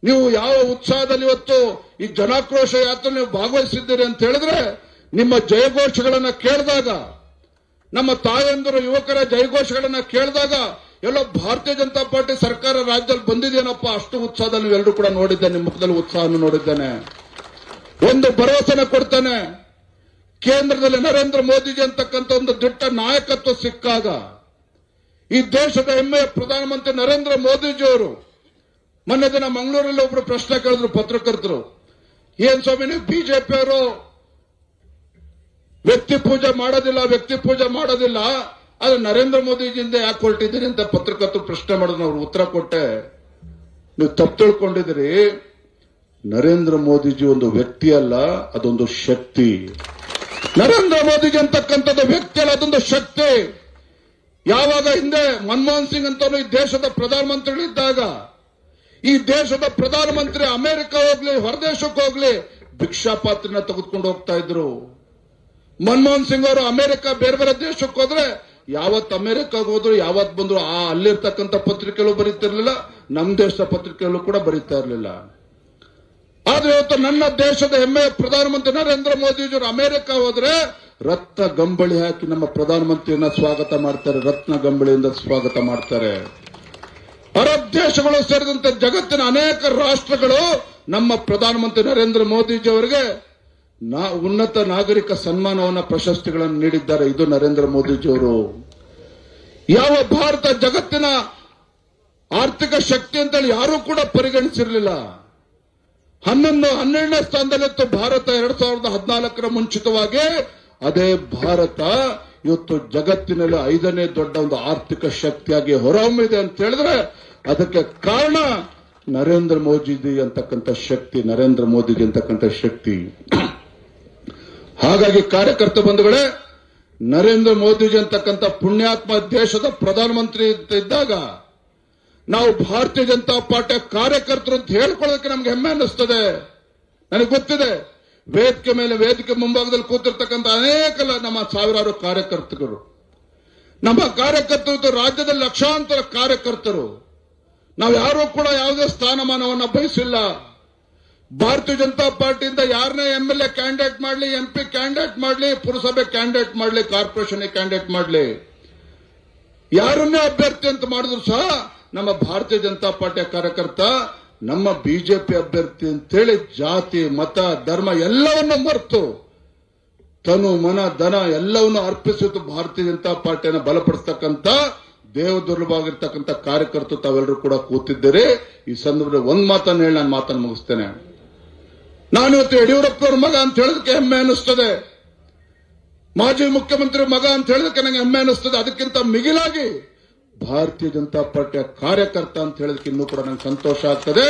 ನೀವು ಯಾವ ಉತ್ಸಾಹದಲ್ಲಿ ಇವತ್ತು ಈ ಜನಾಕ್ರೋಶ ಯಾತ್ರೆ ನೀವು ಭಾಗವಹಿಸಿದ್ದೀರಿ ಅಂತ ಹೇಳಿದ್ರೆ, ನಿಮ್ಮ ಜಯಘೋಷಗಳನ್ನ ಕೇಳಿದಾಗ, ನಮ್ಮ ತಾಯಂದಿರು ಯುವಕರ ಜಯಘೋಷಗಳನ್ನ ಕೇಳಿದಾಗ ಎಲ್ಲ ಭಾರತೀಯ ಜನತಾ ಪಾರ್ಟಿ ಸರ್ಕಾರ ರಾಜ್ಯದಲ್ಲಿ ಬಂದಿದೇನಪ್ಪ, ಅಷ್ಟು ಉತ್ಸಾಹದಲ್ಲಿ ನೀವೆಲ್ಲರೂ ಕೂಡ ನೋಡಿದ್ದೇನೆ. ನಿಮ್ಮ ಮುಖದಲ್ಲಿ ಉತ್ಸಾಹವನ್ನು ನೋಡಿದ್ದೇನೆ. ಒಂದು ಭರವಸೆನ ಕೊಡ್ತೇನೆ. ಕೇಂದ್ರದಲ್ಲಿ ನರೇಂದ್ರ ಮೋದಿಜಿ ಅಂತಕ್ಕಂಥ ಒಂದು ದಿಟ್ಟ ನಾಯಕತ್ವ ಸಿಕ್ಕಾಗ, ಈ ದೇಶದ ಹೆಮ್ಮೆಯ ಪ್ರಧಾನಮಂತ್ರಿ ನರೇಂದ್ರ ಮೋದಿಜಿ ಅವರು ಮೊನ್ನೆ ದಿನ ಮಂಗಳೂರಲ್ಲಿ ಒಬ್ರು ಪ್ರಶ್ನೆ ಕೇಳಿದ್ರು ಪತ್ರಕರ್ತರು, ಏನ್ ಸ್ವಾಮಿ ನೀವು ಬಿಜೆಪಿಯವರು ವ್ಯಕ್ತಿ ಪೂಜೆ ಮಾಡೋದಿಲ್ಲ, ಆದ್ರೆ ನರೇಂದ್ರ ಮೋದಿಜಿಯಿಂದ ಯಾಕೆ ಹೊರಟಿದ್ದೀರಿ ಅಂತ ಪತ್ರಕರ್ತರು ಪ್ರಶ್ನೆ ಮಾಡಿದ್ರು. ಅವ್ರು ಉತ್ತರ ಕೊಟ್ಟೆ, ನೀವು ತಪ್ಪು ತಿಳ್ಕೊಂಡಿದ್ದೀರಿ. ನರೇಂದ್ರ ಮೋದಿಜಿ ಒಂದು ವ್ಯಕ್ತಿ ಅಲ್ಲ, ಅದೊಂದು ಶಕ್ತಿ. ನರೇಂದ್ರ ಮೋದಿಜಿ ಅಂತಕ್ಕಂಥದ್ದು ವ್ಯಕ್ತಿ ಅಲ್ಲ, ಅದೊಂದು ಶಕ್ತಿ. ಯಾವಾಗ ಹಿಂದೆ ಮನಮೋಹನ್ ಸಿಂಗ್ ಅಂತವನು ಈ ದೇಶದ ಪ್ರಧಾನಮಂತ್ರಿಗಳಿದ್ದಾಗ, ಈ ದೇಶದ ಪ್ರಧಾನಮಂತ್ರಿ ಅಮೆರಿಕ ಹೋಗ್ಲಿ ಹೊರದೇಶಕ್ಕೆ ಹೋಗ್ಲಿ ಭಿಕ್ಷಾ ಪಾತ್ರನ ತೆಗೆದುಕೊಂಡು ಹೋಗ್ತಾ ಇದ್ರು. ಮನಮೋಹನ್ ಸಿಂಗ್ ಅವರು ಅಮೆರಿಕ ಬೇರೆ ಬೇರೆ ದೇಶಕ್ಕೆ ಹೋದ್ರೆ ಯಾವತ್ ಅಮೆರಿಕಾಗ ಹೋದ್ರು ಯಾವತ್ ಬಂದ್ರು ಅಲ್ಲಿರ್ತಕ್ಕಂಥ ಪತ್ರಿಕೆಗಳು ಬರೀತಿರ್ಲಿಲ್ಲ, ನಮ್ಮ ದೇಶದ ಪತ್ರಿಕೆಗಳು ಕೂಡ ಬರೀತಾ ಇರಲಿಲ್ಲ. ಆದ್ರೆ ಇವತ್ತು ನನ್ನ ದೇಶದ ಹೆಮ್ಮೆಯ ಪ್ರಧಾನಮಂತ್ರಿ ನರೇಂದ್ರ ಮೋದಿಜಿಯವರು ಅಮೆರಿಕ ಹೋದ್ರೆ ರತ್ನ ಗಂಬಳಿ ಹಾಕಿ ನಮ್ಮ ಪ್ರಧಾನಮಂತ್ರಿಯನ್ನ ಸ್ವಾಗತ ಮಾಡ್ತಾರೆ, ರತ್ನ ಗಂಬಳಿಯಿಂದ ಸ್ವಾಗತ ಮಾಡ್ತಾರೆ. ಅರಬ್ ದೇಶಗಳು ಸೇರಿದಂತೆ ಜಗತ್ತಿನ ಅನೇಕ ರಾಷ್ಟ್ರಗಳು ನಮ್ಮ ಪ್ರಧಾನಮಂತ್ರಿ ನರೇಂದ್ರ ಮೋದಿಜಿ ಅವರಿಗೆ ಉನ್ನತ ನಾಗರಿಕ ಸನ್ಮಾನವನ್ನ ಪ್ರಶಸ್ತಿಗಳನ್ನು ನೀಡಿದ್ದಾರೆ. ಇದು ನರೇಂದ್ರ ಮೋದಿಜಿ ಅವರು. ಯಾವ ಭಾರತ ಜಗತ್ತಿನ ಆರ್ಥಿಕ ಶಕ್ತಿ ಅಂತೇಳಿ ಯಾರೂ ಕೂಡ ಪರಿಗಣಿಸಿರಲಿಲ್ಲ. 12ನೇ ಸ್ಥಾನದಲ್ಲಿತ್ತು ಭಾರತ 2014 ಮುಂಚಿತವಾಗಿ. ಅದೇ ಭಾರತ ಇವತ್ತು ಜಗತ್ತಿನಲ್ಲಿ 5ನೇ ದೊಡ್ಡ ಒಂದು ಆರ್ಥಿಕ ಶಕ್ತಿಯಾಗಿ ಹೊರಹೊಮ್ಮಿದೆ ಅಂತ ಹೇಳಿದ್ರೆ ಅದಕ್ಕೆ ಕಾರಣ ನರೇಂದ್ರ ಮೋದಿಜಿ ಅಂತಕ್ಕಂಥ ಶಕ್ತಿ, ನರೇಂದ್ರ ಮೋದಿಜಿ ಅಂತಕ್ಕಂಥ ಶಕ್ತಿ. ಹಾಗಾಗಿ ಕಾರ್ಯಕರ್ತ ಬಂಧುಗಳೇ, ನರೇಂದ್ರ ಮೋದಿಜಿ ಅಂತಕ್ಕಂಥ ಪುಣ್ಯಾತ್ಮ ದೇಶದ ಪ್ರಧಾನಮಂತ್ರಿ ಇದ್ದಾಗ ನಾವು ಭಾರತೀಯ ಜನತಾ ಪಾರ್ಟಿಯ ಕಾರ್ಯಕರ್ತರು ಅಂತ ಹೇಳ್ಕೊಳ್ಳೋದಕ್ಕೆ ನಮ್ಗೆ ಹೆಮ್ಮೆ ಅನ್ನಿಸ್ತದೆ. ನನಗೆ ಗೊತ್ತಿದೆ, ವೇದಿಕೆ ಮೇಲೆ ವೇದಿಕೆ ಮುಂಭಾಗದಲ್ಲಿ ಕೂತಿರ್ತಕ್ಕಂಥ ಅನೇಕ ನಮ್ಮ ಸಾವಿರಾರು ಕಾರ್ಯಕರ್ತರು, ನಮ್ಮ ಕಾರ್ಯಕರ್ತರು ರಾಜ್ಯದಲ್ಲಿ ಲಕ್ಷಾಂತರ ಕಾರ್ಯಕರ್ತರು. ನಾವು ಯಾರೂ ಕೂಡ ಯಾವುದೇ ಸ್ಥಾನಮಾನವನ್ನ ಬಯಸಿಲ್ಲ. ಭಾರತೀಯ ಜನತಾ ಪಾರ್ಟಿಯಿಂದ ಯಾರನ್ನೇ MLA ಕ್ಯಾಂಡಿಡೇಟ್ ಮಾಡಲಿ, MP ಕ್ಯಾಂಡಿಡೇಟ್ ಮಾಡಲಿ, ಪುರಸಭೆ ಕ್ಯಾಂಡಿಡೇಟ್ ಮಾಡಲಿ, ಕಾರ್ಪೊರೇಷನ್ ಕ್ಯಾಂಡಿಡೇಟ್ ಮಾಡಲಿ, ಯಾರನ್ನೇ ಅಭ್ಯರ್ಥಿ ಅಂತ ಮಾಡಿದ್ರು ಸಹ ನಮ್ಮ ಭಾರತೀಯ ಜನತಾ ಪಾರ್ಟಿಯ ಕಾರ್ಯಕರ್ತ ನಮ್ಮ ಬಿಜೆಪಿ ಅಭ್ಯರ್ಥಿ ಅಂತೇಳಿ ಜಾತಿ ಮತ ಧರ್ಮ ಎಲ್ಲವನ್ನೂ ಮರೆತು ತನು ಮನ ಧನ ಎಲ್ಲವನ್ನೂ ಅರ್ಪಿಸಿತು ಭಾರತೀಯ ಜನತಾ ಪಾರ್ಟಿಯನ್ನು ಬಲಪಡಿಸತಕ್ಕಂಥ ದೇವದುರ್ಲಭವಾಗಿರ್ತಕ್ಕಂಥ ಕಾರ್ಯಕರ್ತರು ತಾವೆಲ್ಲರೂ ಕೂಡ ಕೂತಿದ್ದೀರಿ. ಈ ಸಂದರ್ಭದಲ್ಲಿ ಒಂದು ಮಾತನ್ನು ಹೇಳಿ ನಾನು ಮಾತನ್ನು ಮುಗಿಸ್ತೇನೆ. ನಾನು ಇವತ್ತು ಯಡಿಯೂರಪ್ಪನವ್ರ ಮಗ ಅಂತ ಹೇಳೋದಕ್ಕೆ ಹೆಮ್ಮೆ ಅನ್ನಿಸ್ತದೆ, ಮಾಜಿ ಮುಖ್ಯಮಂತ್ರಿ ಮಗ ಅಂತ ಹೇಳೋದಕ್ಕೆ ನನಗೆ ಹೆಮ್ಮೆ ಅನ್ನಿಸ್ತದೆ. ಅದಕ್ಕಿಂತ ಮಿಗಿಲಾಗಿ ಭಾರತೀಯ ಜನತಾ ಪಾರ್ಟಿಯ ಕಾರ್ಯಕರ್ತ ಅಂತ ಹೇಳೋದಕ್ಕೆ ಇನ್ನೂ ಕೂಡ ನನಗೆ ಸಂತೋಷ ಆಗ್ತದೆ.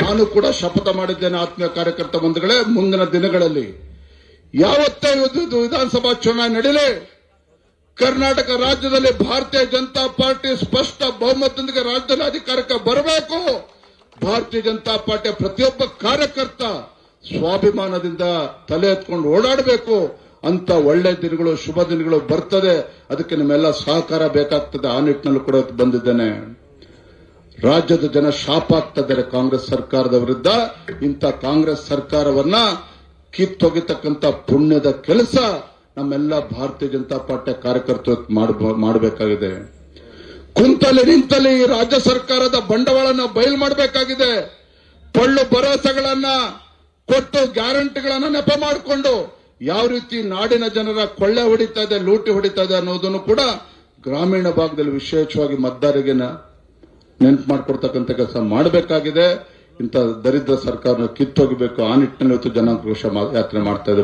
ನಾನು ಕೂಡ ಶಪಥ ಮಾಡಿದ್ದೇನೆ ಆತ್ಮೀಯ ಕಾರ್ಯಕರ್ತ ಬಂಧುಗಳೇ, ಮುಂದಿನ ದಿನಗಳಲ್ಲಿ ಯಾವತ್ತೇ ವಿಧಾನಸಭಾ ಚುನಾವಣೆ ನಡೀಲಿ, ಕರ್ನಾಟಕ ರಾಜ್ಯದಲ್ಲಿ ಭಾರತೀಯ ಜನತಾ ಪಾರ್ಟಿ ಸ್ಪಷ್ಟ ಬಹುಮತದೊಂದಿಗೆ ರಾಜ್ಯದಲ್ಲಿ ಅಧಿಕಾರಕ್ಕೆ ಬರಬೇಕು. ಭಾರತೀಯ ಜನತಾ ಪಾರ್ಟಿಯ ಪ್ರತಿಯೊಬ್ಬ ಕಾರ್ಯಕರ್ತ ಸ್ವಾಭಿಮಾನದಿಂದ ತಲೆ ಎತ್ಕೊಂಡು ಓಡಾಡಬೇಕು ಅಂತ ಒಳ್ಳೆ ದಿನಗಳು, ಶುಭ ದಿನಗಳು ಬರ್ತದೆ. ಅದಕ್ಕೆ ನಿಮ್ಮೆಲ್ಲ ಸಹಕಾರ ಬೇಕಾಗ್ತದೆ. ಆ ನಿಟ್ಟಿನಲ್ಲೂ ಕೂಡ ಬಂದಿದ್ದೇನೆ. ರಾಜ್ಯದ ಜನ ಶಾಪ ಆಗ್ತಿದ್ದಾರೆ ಕಾಂಗ್ರೆಸ್ ಸರ್ಕಾರದ ವಿರುದ್ಧ. ಇಂಥ ಕಾಂಗ್ರೆಸ್ ಸರ್ಕಾರವನ್ನ ಕಿತ್ತೊಗಿತಕ್ಕಂಥ ಪುಣ್ಯದ ಕೆಲಸ ನಮ್ಮೆಲ್ಲ ಭಾರತೀಯ ಜನತಾ ಪಾರ್ಟಿಯ ಕಾರ್ಯಕರ್ತರು ಮಾಡಬೇಕಾಗಿದೆ. ಕುಂತಲ್ಲಿ ನಿಂತಲ್ಲಿ ಈ ರಾಜ್ಯ ಸರ್ಕಾರದ ಬಂಡವಾಳನ ಬಯಲು ಮಾಡಬೇಕಾಗಿದೆ. ಪೊಳ್ಳು ಭರವಸೆಗಳನ್ನ ಕೊಟ್ಟು ಗ್ಯಾರಂಟಿಗಳನ್ನ ನೆಪ ಮಾಡಿಕೊಂಡು ಯಾವ ರೀತಿ ನಾಡಿನ ಜನರ ಕೊಳ್ಳೆ ಹೊಡಿತಾ ಇದೆ, ಲೂಟಿ ಹೊಡಿತಾ ಇದೆ ಅನ್ನೋದನ್ನು ಕೂಡ ಗ್ರಾಮೀಣ ಭಾಗದಲ್ಲಿ ವಿಶೇಷವಾಗಿ ಮತದಾರರಿಗೆ ನೆನಪು ಮಾಡಿಕೊಡ್ತಕ್ಕಂಥ ಕೆಲಸ ಮಾಡಬೇಕಾಗಿದೆ. ಇಂಥ ದರಿದ್ರ ಸರ್ಕಾರನ ಕಿತ್ತೋಗಬೇಕು. ಆ ನಿಟ್ಟಿನಲ್ಲಿ ಇವತ್ತು ಜನಾಕ್ರೋಶ ಯಾತ್ರೆ ಮಾಡ್ತಾ ಇದ್ದಾರೆ.